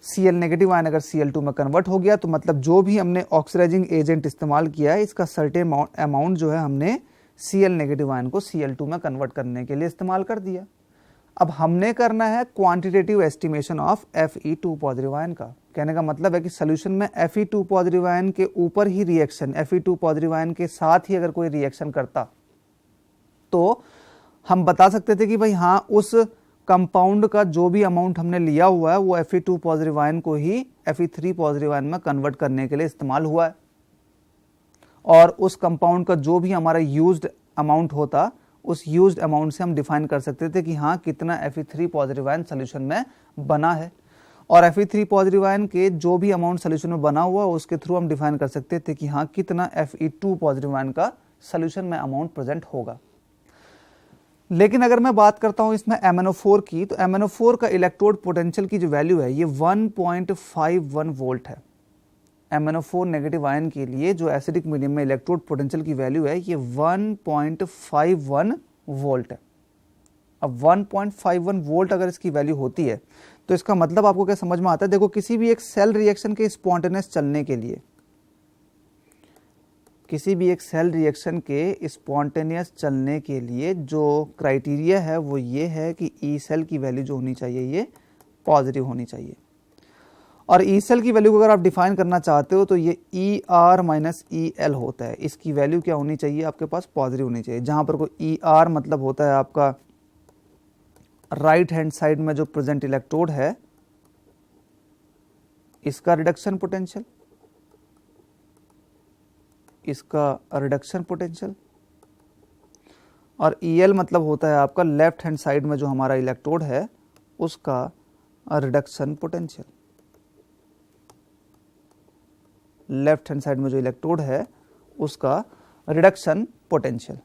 A: Cl नेगेटिव आयन अगर Cl2 में कन्वर्ट हो गया तो मतलब जो भी हमने ऑक्सीडाइजिंग एजेंट इस्तेमाल किया है इसका सर्टेन अमाउंट जो है हमने Cl नेगेटिव आयन को Cl2 में कन्वर्ट करने के लिए इस्तेमाल कर दिया। अब हमने करना है quantitative estimation of Fe2 positive ion का। कहने का मतलब है कि सोल्यूशन में Fe2 पॉजिटिव आयन के ऊपर ही रिएक्शन, Fe2 पॉजिटिव आयन के साथ ही अगर कोई रिएक्शन करता तो हम बता सकते थे कि भाई हाँ उस कंपाउंड का जो भी अमाउंट हमने लिया हुआ है वो Fe2 पॉजिटिव आयन को ही Fe3 पॉजिटिव आयन में कन्वर्ट करने के लिए इस्तेमाल हुआ है और उस कंपाउंड का जो भी हमारा यूज्ड अमाउंट होता उस यूज्ड अमाउंट से हम डिफाइन कर सकते थे कि हाँ कितना Fe3 पॉजिटिव आयन सोल्यूशन में बना है और Fe3 पॉजिटिव आयन के जो भी अमाउंट सोल्यूशन में बना हुआ उसके थ्रू हम डिफाइन कर सकते थे कि हाँ कितना Fe2 पॉजिटिव आयन का सोल्यूशन में अमाउंट प्रेजेंट होगा। लेकिन अगर मैं बात करता हूं इसमें MnO4 की तो MnO4 का इलेक्ट्रोड पोटेंशियल की जो वैल्यू है ये 1.51 वोल्ट है। MnO4 नेगेटिव आयन के लिए जो एसिडिक मीडियम में इलेक्ट्रोड पोटेंशियल की वैल्यू है ये 1.51 वोल्ट है। अब 1.51 वोल्ट अगर इसकी वैल्यू होती है तो इसका मतलब आपको क्या समझ में आता है। देखो किसी भी एक सेल रिएक्शन के स्पॉन्टेनियस चलने के लिए, किसी भी एक सेल रिएक्शन के स्पॉन्टेनियस चलने के लिए जो क्राइटेरिया है वो ये है कि ई सेल की वैल्यू जो होनी चाहिए ये पॉजिटिव होनी चाहिए। और ई सेल की वैल्यू को अगर आप डिफाइन करना चाहते हो तो ये ER माइनस EL होता है। इसकी वैल्यू क्या होनी चाहिए, आपके पास पॉजिटिव होनी चाहिए। जहां पर कोई ER मतलब होता है आपका राइट हैंड साइड में जो प्रेजेंट इलेक्ट्रोड है इसका रिडक्शन पोटेंशियल, इसका रिडक्शन पोटेंशियल, और EL मतलब होता है आपका लेफ्ट हैंड साइड में जो हमारा इलेक्ट्रोड है उसका reduction potential. Left hand side में जो इलेक्ट्रोड है उसका रिडक्शन पोटेंशियल।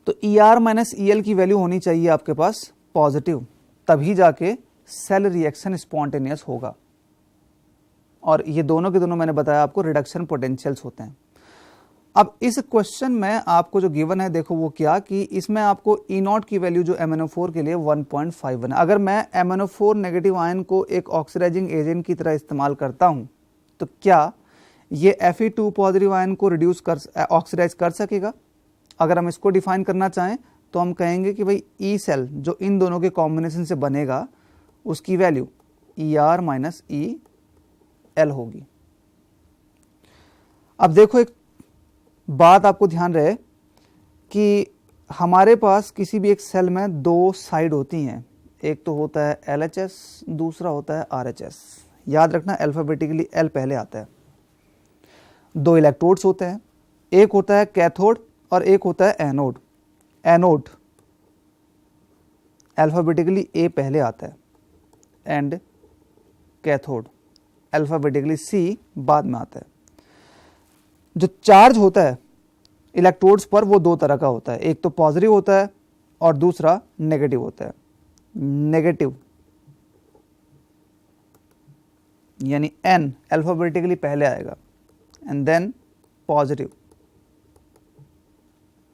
A: तो ER माइनस EL की वैल्यू होनी चाहिए आपके पास पॉजिटिव, तभी जाके सेल रिएक्शन स्पॉन्टेनियस होगा। और ये दोनों के दोनों मैंने बताया आपको रिडक्शन पोटेंशियल्स होते हैं। अब इस क्वेश्चन में आपको जो गिवन है देखो वो क्या, कि इसमें आपको E0 की वैल्यू जो MnO4 के लिए 1.51 है। अगर मैं MnO4 नेगेटिव आयन को एक ऑक्सीडाइजिंग एजेंट की तरह इस्तेमाल करता हूं तो क्या ये Fe2 पॉजिटिव आयन को रिड्यूस कर ऑक्सीडाइज कर सकेगा। अगर हम इसको डिफाइन करना चाहें तो हम कहेंगे कि भाई ई सेल जो इन दोनों के कॉम्बिनेशन से बनेगा उसकी वैल्यू ER माइनस EL होगी। अब देखो एक बात आपको ध्यान रहे कि हमारे पास किसी भी एक सेल में दो साइड होती हैं, एक तो होता है LHS, दूसरा होता है RHS। याद रखना अल्फाबेटिकली L पहले आता है। दो इलेक्ट्रोड्स होते हैं, एक होता है कैथोड और एक होता है एनोड। एनोड अल्फाबेटिकली A पहले आता है एंड कैथोड अल्फाबेटिकली C बाद में आता है। जो चार्ज होता है इलेक्ट्रोड्स पर वो दो तरह का होता है, एक तो पॉजिटिव होता है और दूसरा नेगेटिव होता है। नेगेटिव यानी N अल्फाबेटिकली पहले आएगा एंड देन पॉजिटिव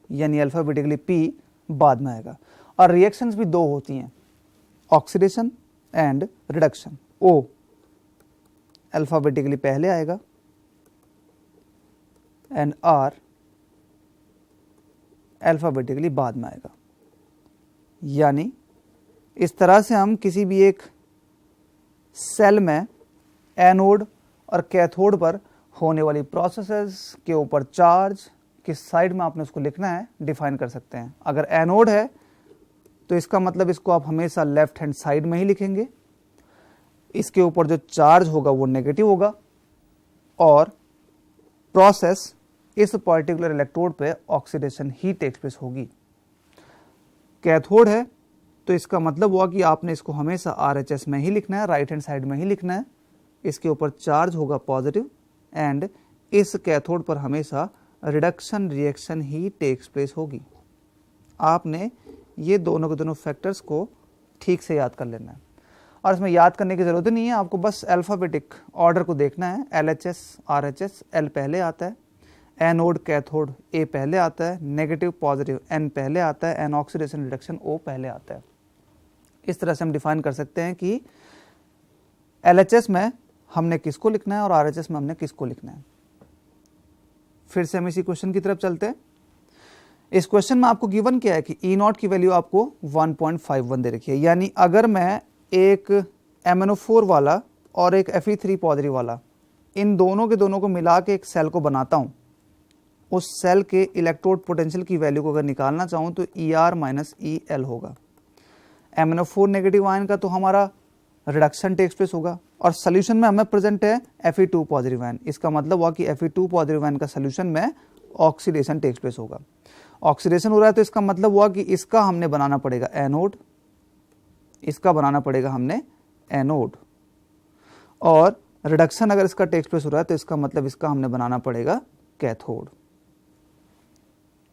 A: यानी अल्फाबेटिकली P बाद में आएगा। और रिएक्शंस भी दो होती हैं, oxidation and reduction. O alphabetically पहले आएगा एंड R अल्फाबेटिकली बाद में आएगा। यानी इस तरह से हम किसी भी एक सेल में एनोड और कैथोड पर होने वाली प्रोसेसेस के ऊपर चार्ज किस साइड में आपने उसको लिखना है डिफाइन कर सकते हैं। अगर एनोड है तो इसका मतलब इसको आप हमेशा लेफ्ट हैंड साइड में ही लिखेंगे, इसके ऊपर जो चार्ज होगा वो नेगेटिव होगा और प्रोसेस इस पर्टिकुलर इलेक्ट्रोड पे ऑक्सीडेशन ही टेक्स प्लेस होगी। कैथोड है तो इसका मतलब हुआ कि आपने इसको हमेशा RHS में ही लिखना है, राइट हैंड साइड में ही लिखना है। इसके ऊपर चार्ज होगा पॉजिटिव एंड इस कैथोड पर हमेशा रिडक्शन रिएक्शन ही टेक्स प्लेस होगी। आपने ये दोनों के दोनों फैक्टर्स को ठीक से याद कर लेना है और इसमें याद करने की ज़रूरत नहीं है, आपको बस अल्फ़ाबेटिक ऑर्डर को देखना है। LHS RHS L पहले आता है, एनोड कैथोड A पहले आता है, नेगेटिव पॉजिटिव N पहले आता है एंड ऑक्सीडेशन रिडक्शन O पहले आता है। इस तरह से हम डिफाइन कर सकते हैं कि LHS में हमने किसको लिखना है और RHS में हमने किसको लिखना है। फिर से हम इसी क्वेश्चन की तरफ चलते हैं। इस क्वेश्चन में आपको गिवन क्या है कि E0 की वैल्यू आपको 1.51 दे रखी है, यानी अगर मैं एक MnO4 वाला और एक Fe3 पॉजिटिव वाला इन दोनों के दोनों को मिला के एक सेल को बनाता हूं, उस सेल के इलेक्ट्रोड पोटेंशियल की वैल्यू को अगर निकालना चाहूं तो ER माइनस EL होगा। MnO4 नेगेटिव आयन का तो हमारा रिडक्शन टेक्स प्लेस होगा और सोल्यूशन में हमें प्रेजेंट है Fe2 पॉजिटिव आयन। इसका मतलब हुआ कि Fe2 पॉजिटिव आयन का सोल्यूशन में ऑक्सीडेशन टेक्स प्लेस होगा। ऑक्सीडेशन हो रहा है तो इसका मतलब हुआ कि इसका हमने बनाना पड़ेगा एनोड, इसका बनाना पड़ेगा हमने एनोड, और रिडक्शन अगर इसका टेक्स प्लेस हो रहा है तो इसका मतलब इसका हमने बनाना पड़ेगा कैथोड।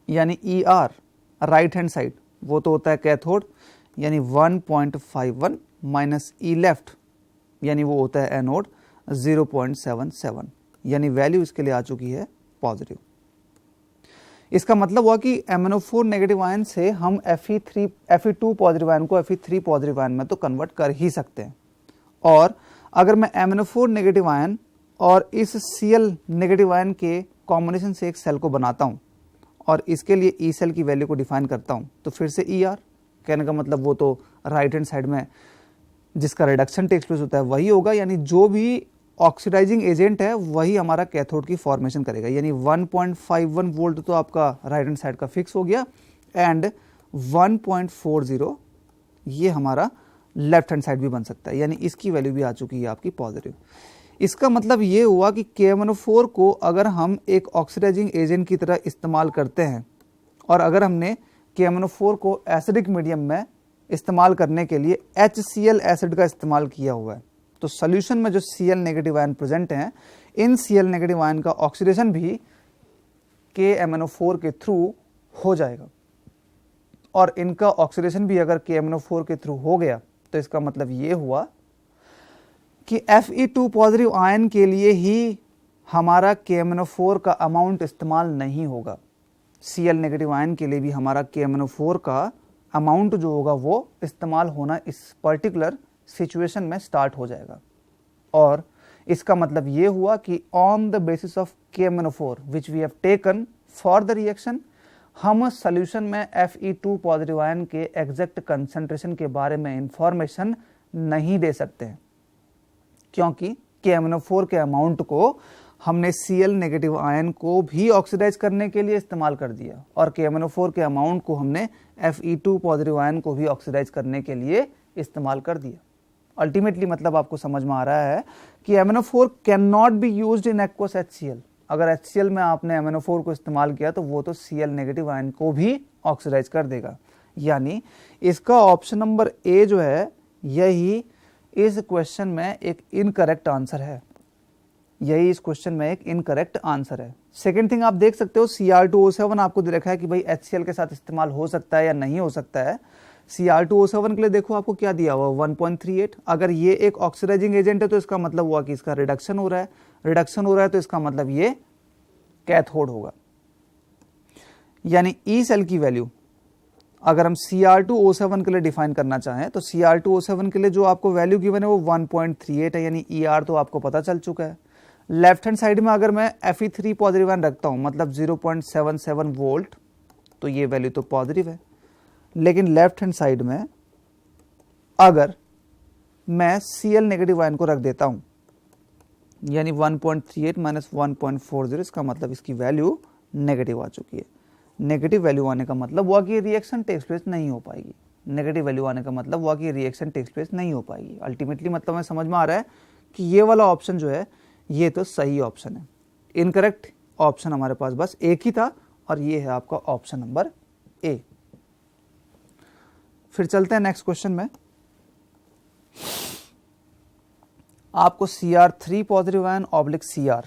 A: यानी ER राइट हैंड साइड वो तो होता है कैथोड, यानी 1.51 माइनस E लेफ्ट यानी वो होता है एनोड 0.77, यानी वैल्यू इसके लिए आ चुकी है पॉजिटिव। इसका मतलब हुआ कि MnO4 नेगेटिव आयन से हम Fe2 पॉजिटिव आयन को Fe3 पॉजिटिव आयन में तो कन्वर्ट कर ही सकते हैं। और अगर मैं MnO4 नेगेटिव आयन और इस Cl नेगेटिव आयन के कॉम्बिनेशन से एक सेल को बनाता हूं और इसके लिए E सेल की वैल्यू को डिफाइन करता हूं तो फिर से ER, कहने का मतलब वो तो राइट हैंड साइड में जिसका रिडक्शन टेक्स प्लेस होता है वही होगा, यानी जो भी ऑक्सीडाइजिंग एजेंट है वही हमारा कैथोड की फॉर्मेशन करेगा। यानी 1.51 वोल्ट तो आपका राइट हैंड साइड का फिक्स हो गया एंड 1.40 ये हमारा लेफ्ट हैंड साइड भी बन सकता है, यानी इसकी वैल्यू भी आ चुकी है आपकी पॉजिटिव। इसका मतलब ये हुआ कि KMnO4 को अगर हम एक ऑक्सीडाइजिंग एजेंट की तरह इस्तेमाल करते हैं और अगर हमने KMnO4 को एसिडिक मीडियम में इस्तेमाल करने के लिए HCl एसिड का इस्तेमाल किया हुआ है तो सॉल्यूशन में जो Cl नेगेटिव आयन प्रेजेंट हैं, इन Cl नेगेटिव आयन का ऑक्सीडेशन भी KMnO4 के थ्रू हो जाएगा और इनका ऑक्सीडेशन भी अगर KMnO4 के थ्रू हो गया तो इसका मतलब ये हुआ कि Fe2 पॉजिटिव आयन के लिए ही हमारा KMnO4 का अमाउंट इस्तेमाल नहीं होगा। Cl नेगेटिव आयन के लिए भी हमारा KMnO4 का अमाउंट जो होगा वो इस्तेमाल होना इस पर्टिकुलर सिचुएशन में स्टार्ट हो जाएगा। और इसका मतलब ये हुआ कि on the basis of KMnO4 which we have taken for the reaction, हम सॉल्यूशन में Fe2 पॉजिटिव आयन के एग्जैक्ट कंसंट्रेशन के बारे में इंफॉर्मेशन नहीं दे सकते हैं क्योंकि KMnO4 के अमाउंट को हमने Cl नेगेटिव आयन को भी ऑक्सीडाइज करने के लिए इस्तेमाल कर दिया और KMnO4 के अमाउंट को हमने Fe2 पॉजिटिव आयन को भी ऑक्सीडाइज करने के लिए इस्तेमाल कर दिया। अल्टीमेटली मतलब आपको समझ में आ रहा है कि MnO4 can not be used in aqueous HCl। अगर HCl में आपने MnO4 को इस्तेमाल किया तो वो तो Cl नेगेटिव आयन को भी ऑक्सीडाइज कर देगा। यानी इसका ऑप्शन नंबर ए जो है यही इस क्वेश्चन में एक इनकरेक्ट आंसर है, यही इस क्वेश्चन में एक इनकरेक्ट आंसर है। सेकेंड थिंग आप देख सकते हो Cr2O7 आपको दे रखा है कि भाई HCl के साथ इस्तेमाल हो सकता है या नहीं हो सकता है। Cr2O7 के लिए देखो आपको क्या दिया हुआ 1.38। अगर ये एक ऑक्सीडाइजिंग एजेंट है तो इसका मतलब हुआ कि इसका रिडक्शन हो रहा है, रिडक्शन हो रहा है तो इसका मतलब ये कैथोड होगा। यानी ई सेल की वैल्यू अगर हम Cr2O7 के लिए डिफाइन करना चाहें तो Cr2O7 के लिए जो आपको वैल्यू गिवन है वो 1.38 है, यानी ER तो आपको पता चल चुका है। लेफ्ट हैंड साइड में अगर मैं Fe3 पॉजिटिव आयन रखता हूं मतलब 0.77 वोल्ट तो ये वैल्यू तो पॉजिटिव है, लेकिन लेफ्ट हैंड साइड में अगर मैं Cl नेगेटिव आयन को रख देता हूं यानी 1.38 माइनस 1.40 इसका मतलब इसकी वैल्यू नेगेटिव आ चुकी है। नेगेटिव वैल्यू आने का मतलब हुआ कि रिएक्शन टेक्स प्लेस नहीं हो पाएगी। नेगेटिव वैल्यू आने का मतलब हुआ कि रिएक्शन टेक्स प्लेस नहीं हो पाएगी। अल्टीमेटली मतलब हमें समझ में आ रहा है कि ये वाला ऑप्शन जो है ये तो सही ऑप्शन है। इनकरेक्ट ऑप्शन हमारे पास बस एक ही था और ये है आपका ऑप्शन नंबर ए। फिर चलते हैं नेक्स्ट क्वेश्चन में। आपको Cr3 positive ion oblique Cr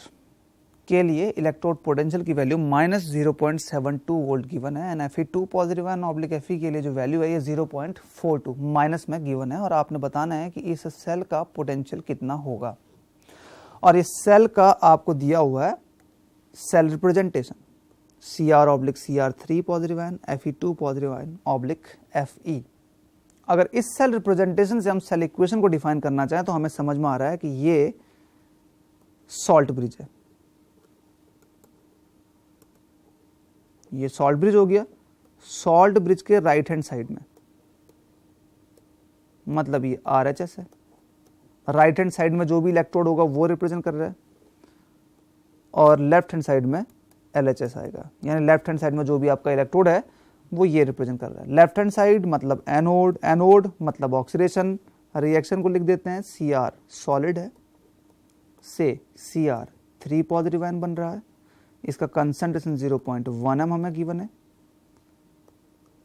A: के लिए इलेक्ट्रोड पोटेंशियल की वैल्यू -0.72 वोल्ट गिवन है and Fe2 positive ion oblique Fe के लिए जो वैल्यू है ये 0.42 माइनस में गिवन है और आपने बताना है कि इस सेल का पोटेंशियल कितना होगा। और इस सेल का आपको दिया हुआ है cell representation Cr oblique Cr3 positive ion Fe2 positive ion oblique Fe। अगर इस सेल रिप्रेजेंटेशन से हम सेल इक्वेशन को डिफाइन करना चाहें तो हमें समझ में आ रहा है कि ये सॉल्ट ब्रिज है, ये सॉल्ट ब्रिज हो गया। सॉल्ट ब्रिज के राइट हैंड साइड में मतलब ये RHS है, राइट हैंड साइड में जो भी इलेक्ट्रोड होगा वो रिप्रेजेंट कर रहा है और लेफ्ट हैंड साइड में LHS आएगा, यानी लेफ्ट हैंड साइड में जो भी आपका इलेक्ट्रोड है वो ये रिप्रेजेंट कर रहा है। लेफ्ट हैंड साइड मतलब एनोड, एनोड मतलब ऑक्सीडेशन, रिएक्शन को लिख देते हैं Cr सॉलिड है से Cr3 पॉजिटिव आयन बन रहा है, इसका कंसंट्रेशन 0.1 m हमें गिवन है,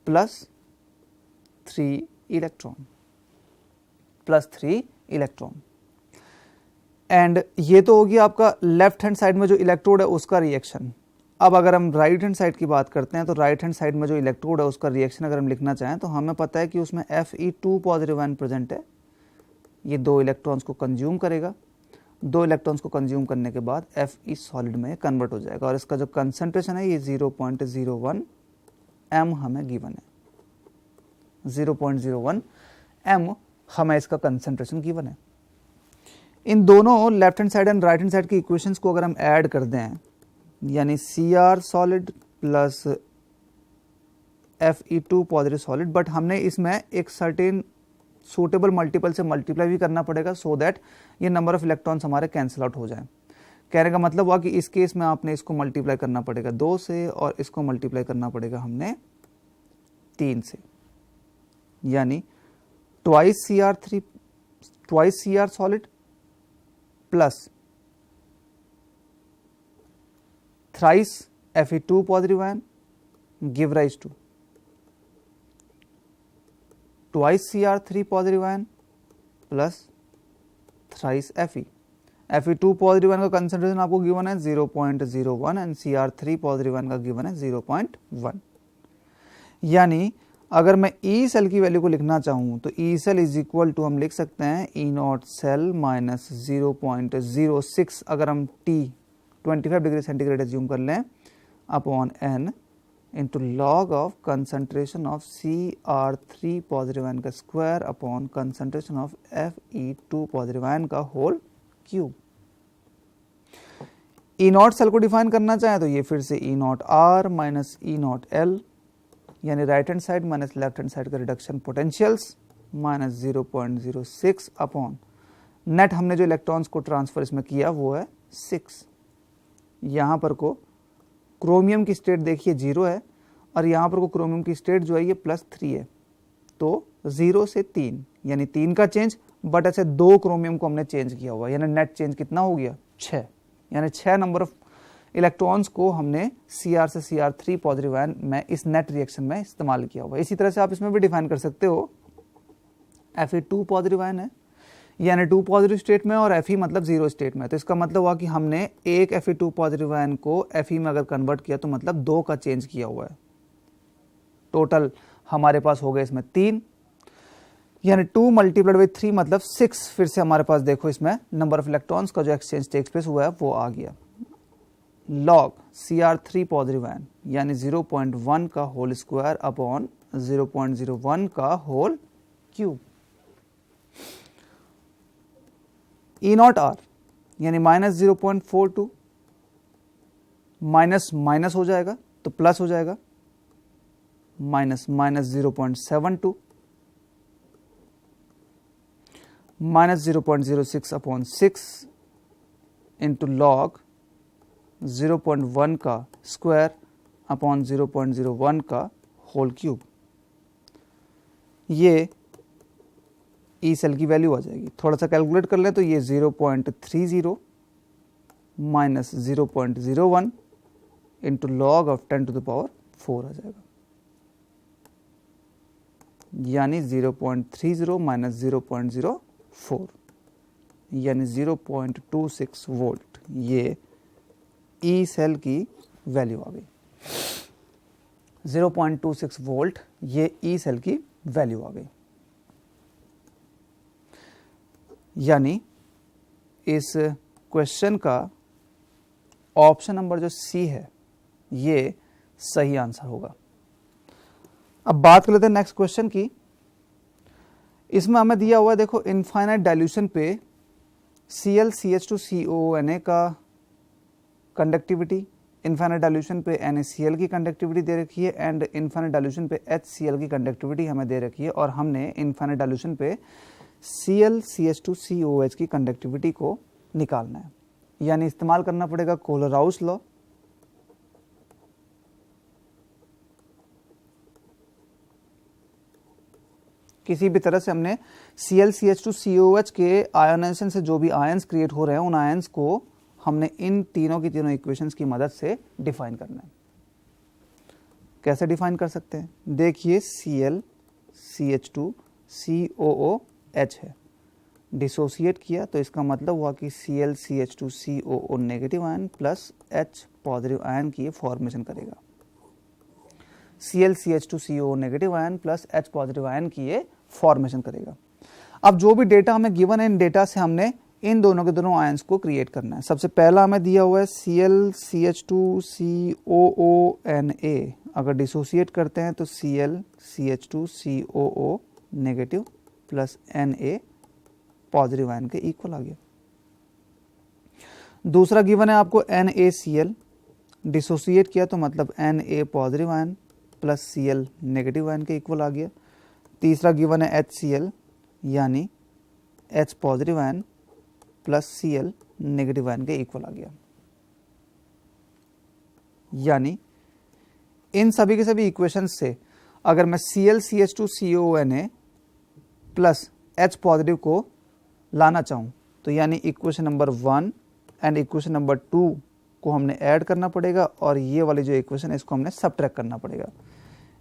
A: प्लस 3 इलेक्ट्रॉन एंड ये तो होगी आपका लेफ्ट हैंड साइड में जो इलेक्ट्रोड है उसका रिएक्शन। अब अगर हम राइट हैंड साइड की बात करते हैं तो राइट हैंड साइड में जो इलेक्ट्रोड है उसका रिएक्शन अगर हम लिखना चाहें तो हमें पता है कि उसमें Fe2 पॉजिटिव आयन प्रेजेंट है, ये 2 इलेक्ट्रॉन्स को कंज्यूम करेगा, 2 इलेक्ट्रॉन्स को कंज्यूम करने के बाद Fe सॉलिड में कन्वर्ट हो जाएगा और इसका जो कंसंट्रेशन है ये 0.01 m हमें गिवन है, 0.01 m हमें इसका कंसंट्रेशन गिवन है। इन दोनों left hand side and right hand side की इक्वेशंस को अगर हम ऐड कर दें यानी Cr solid plus Fe2 positive solid, but हमने इसमें एक सर्टेन सूटेबल मल्टीपल से मल्टीप्लाई भी करना पड़ेगा सो दैट ये नंबर ऑफ इलेक्ट्रॉन्स हमारे कैंसिल आउट हो जाए। कहने का मतलब हुआ कि इस केस में आपने इसको मल्टीप्लाई करना पड़ेगा 2 से और इसको मल्टीप्लाई करना पड़ेगा हमने 3 से, यानी twice Cr solid plus thrice Fe2 positive ion give rise to twice Cr3 positive ion plus thrice Fe। Fe2 positive ion का कंसंट्रेशन आपको गिवन है 0.01 एंड Cr3 पॉजिटिव आयन का गिवन है 0.1। यानी अगर मैं E सेल की वैल्यू को लिखना चाहूँ तो E cell is equal to हम लिख सकते हैं E नॉट सेल माइनस 0.06 अगर हम T 25 डिग्री सेंटीग्रेड एज्यूम कर लें upon n into log of concentration of Cr3 positive ion का square upon concentration of Fe2 positive ion का whole cube. E naught cell को डिफाइन करना चाहें तो ये फिर से E naught R minus E naught L यानी right hand side minus left hand side का reduction potentials minus 0.06 upon net हमने जो इलेक्ट्रॉन्स को ट्रांसफर इसमें किया वो है 6। यहाँ पर को क्रोमियम की स्टेट देखिए 0 है और यहाँ पर को क्रोमियम की स्टेट जो है ये +3 है, तो 0 से 3 यानी 3 का चेंज, बट ऐसे 2 क्रोमियम को हमने चेंज किया हुआ, यानी नेट चेंज कितना हो गया 6, यानी 6 नंबर ऑफ इलेक्ट्रॉन्स को हमने Cr से Cr3 पॉजिटिव आयन में इस नेट रिएक्शन में इस्तेमाल किया हुआ। इसी तरह से आप इसमें भी डिफाइन कर सकते हो Fe2 पॉजिटिव आयन है यानी 2 पॉजिटिव स्टेट में और Fe मतलब 0 स्टेट में, तो इसका मतलब हुआ कि हमने एक Fe2 पॉजिटिव आयन को Fe में अगर कन्वर्ट किया तो मतलब 2 का चेंज किया हुआ है। टोटल हमारे पास हो गए इसमें 3 यानी 2 मल्टीप्लाइड बाई 3 मतलब 6। फिर से हमारे पास देखो इसमें नंबर ऑफ इलेक्ट्रॉन्स का जो एक्सचेंज टेक्स प्लेस हुआ है वो आ गया लॉग Cr3 पॉजिटिव आयन यानी 0.1 का होल स्क्वायर अपॉन 0.01 का whole cube. E naught R यानी माइनस 0.42 माइनस माइनस हो जाएगा तो प्लस हो जाएगा minus minus 0.72 minus 0.06 upon 6 into log 0.1 का स्क्वायर अपॉन 0.01 का होल क्यूब। ये ई सेल की वैल्यू आ जाएगी। थोड़ा सा कैलकुलेट कर लें तो ये 0.30 minus 0.01 into log of 10 to the power 4 आ जाएगा। यानी 0.30 माइनस 0.04 यानी 0.26 वोल्ट, ये ई सेल की वैल्यू आ गई। 0.26 वोल्ट ये ई सेल की वैल्यू आ गई। यानी इस क्वेश्चन का ऑप्शन नंबर जो सी है ये सही आंसर होगा। अब बात कर लेते हैं नेक्स्ट क्वेश्चन की। इसमें हमें दिया हुआ है, देखो इनफाइनाइट डाइल्यूशन पे ClCH2COONa का कंडक्टिविटी, इनफाइनाइट डाइल्यूशन पे NaCl की कंडक्टिविटी दे रखी है एंड इनफाइनाइट डाइल्यूशन पे HCl की कंडक्टिविटी हमें दे रखी है, और हमने इनफाइनाइट डाइल्यूशन पे ClCH2COOH की कंडक्टिविटी को निकालना है। यानी इस्तेमाल करना पड़ेगा कोलराउस लॉ। किसी भी तरह से हमने ClCH2COOH के आयोनाइजेशन से जो भी आयंस क्रिएट हो रहे हैं उन आयंस को हमने इन तीनों की तीनों इक्वेशंस की मदद से डिफाइन करना है। कैसे डिफाइन कर सकते हैं? देखिए ClCH2COOH है, डिसोसिएट किया तो इसका मतलब हुआ कि ClCH2COO negative ion plus H positive ion की फॉर्मेशन करेगा। ClCH2COO negative ion plus H positive ion की ये फॉर्मेशन करेगा। अब जो भी डेटा हमें गिवन है, इन डेटा से हमने इन दोनों के दोनों आयंस को क्रिएट करना है। सबसे पहला हमें दिया हुआ है ClCH2COONa, अगर डिसोसिएट करते हैं तो ClCH2COO negative plus Na positive ion के इक्वल आ गया। दूसरा गिवन है आपको NaCl, डिसोसिएट किया तो मतलब Na positive ion plus Cl negative ion के इक्वल आ गया। तीसरा गिवन है HCl, यानी H positive ion plus Cl negative ion के इक्वल आ गया। यानी इन सभी के सभी इक्वेशंस से अगर मैं ClCH2COONa प्लस H पॉजिटिव को लाना चाहूँ तो यानी equation number 1 and equation number 2 को हमने ऐड करना पड़ेगा, और ये वाली जो इक्वेशन है इसको हमने सबट्रैक्ट करना पड़ेगा।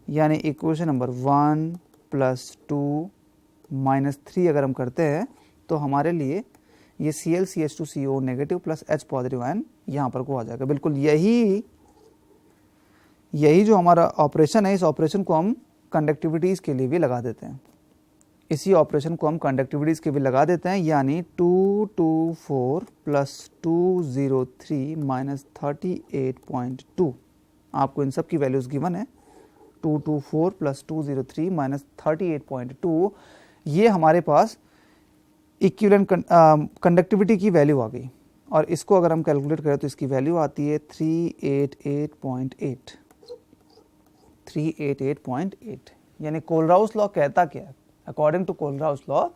A: यानी इक्वेशन नंबर 1 प्लस 2 माइनस 3 अगर हम करते हैं तो हमारे लिए ये ClCH2CO negative plus H positive ion यहाँ पर को आ जाएगा। बिल्कुल यही जो हमारा ऑपरेशन है, इस ऑपरेशन को हम कंडक्टिविटीज़ के लिए भी लगा देते हैं। इसी ऑपरेशन को हम कंडक्टिविटीज़ के भी लगा देते हैं। यानी 224 प्लस 203 माइनस 38.2, आपको इन सब की वैल्यूज़ गिवन है। 224 प्लस 203 माइनस 38.2, ये हमारे पास इक्विवेलेंट कंडक्टिविटी की वैल्यू आ गई, और इसको अगर हम कैलकुलेट करें तो इसकी वैल्यू आती है 388.8। यानी कोलराउस लॉ कहता क्या है? अकॉर्डिंग टू कोलराउस लॉ,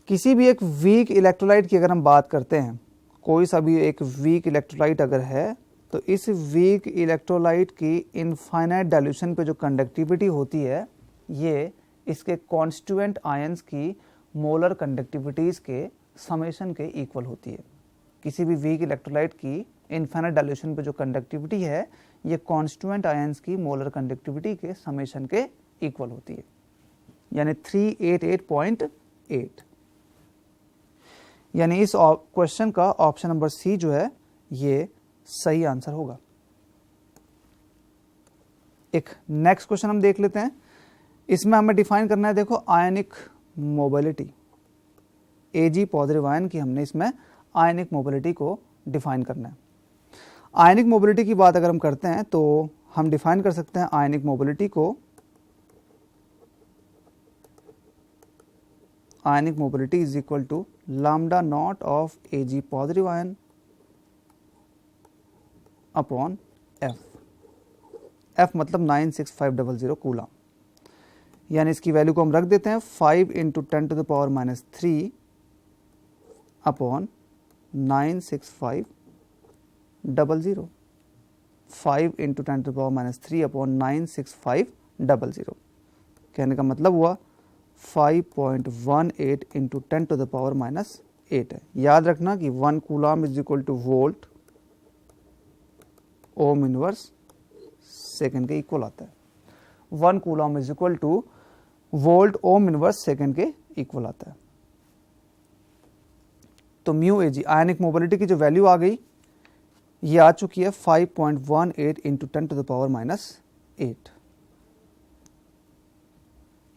A: किसी भी एक वीक इलेक्ट्रोलाइट की अगर हम बात करते हैं, कोई सा भी एक वीक इलेक्ट्रोलाइट अगर है, तो इस वीक इलेक्ट्रोलाइट की इनफाइनाइट डाइल्यूशन पे जो कंडक्टिविटी होती है ये इसके कॉन्स्टिट्यूएंट आयंस की मोलर कंडक्टिविटीज़ के समेशन के इक्वल होती है। किसी भी वीक इलेक्ट्रोलाइट की इनफाइनाइट डाइल्यूशन पे जो कंडक्टिविटी है ये कॉन्स्टिट्यूएंट आयंस की मोलर कंडक्टिविटी के समेशन के इक्वल होती है। यानी 388.8। यानी इस क्वेश्चन का ऑप्शन नंबर सी जो है ये सही आंसर होगा। एक नेक्स्ट क्वेश्चन हम देख लेते हैं। इसमें हमें डिफाइन करना है, देखो आयनिक मोबिलिटी, Ag पॉजिटिव आयन की हमने इसमें आयनिक मोबिलिटी को डिफाइन करना है। आयनिक मोबिलिटी की बात अगर हम करते हैं तो हम डिफाइन कर सकते हैं आयनिक मोबिलिटी को, ionic mobility is equal to lambda naught of Ag positive ion upon F मतलब 96500 कूलम। यानी इसकी वैल्यू को हम रख देते हैं 5 into 10 to the power minus 3 upon 96500। 5 into 10 to the power minus 3 upon 96500। कहने का मतलब हुआ 5.18 into 10 to the power minus 8 है। याद रखना कि 1 coulomb is equal to volt ohm inverse second के इक्वल आता है। 1 coulomb is equal to volt ohm inverse second के इक्वल आता है। तो म्यू एजी आयनिक मोबिलिटी की जो वैल्यू आ गई ये आ चुकी है 5.18 इंटू 10 टू द पावर -8,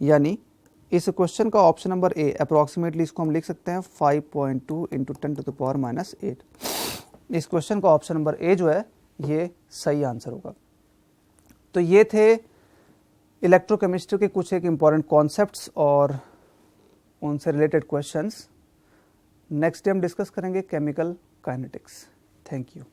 A: यानी इस क्वेश्चन का ऑप्शन नंबर ए अप्रोक्सीमेटली इसको हम लिख सकते हैं 5.2 इंटू 10 टू द पावर -8। इस क्वेश्चन का ऑप्शन नंबर ए जो है ये सही आंसर होगा। तो ये थे इलेक्ट्रोकेमिस्ट्री के कुछ एक इम्पॉर्टेंट कॉन्सेप्ट्स और उनसे रिलेटेड क्वेश्चंस। नेक्स्ट डे हम डिस्कस करेंगे केमिकल काइनेटिक्स। Thank you.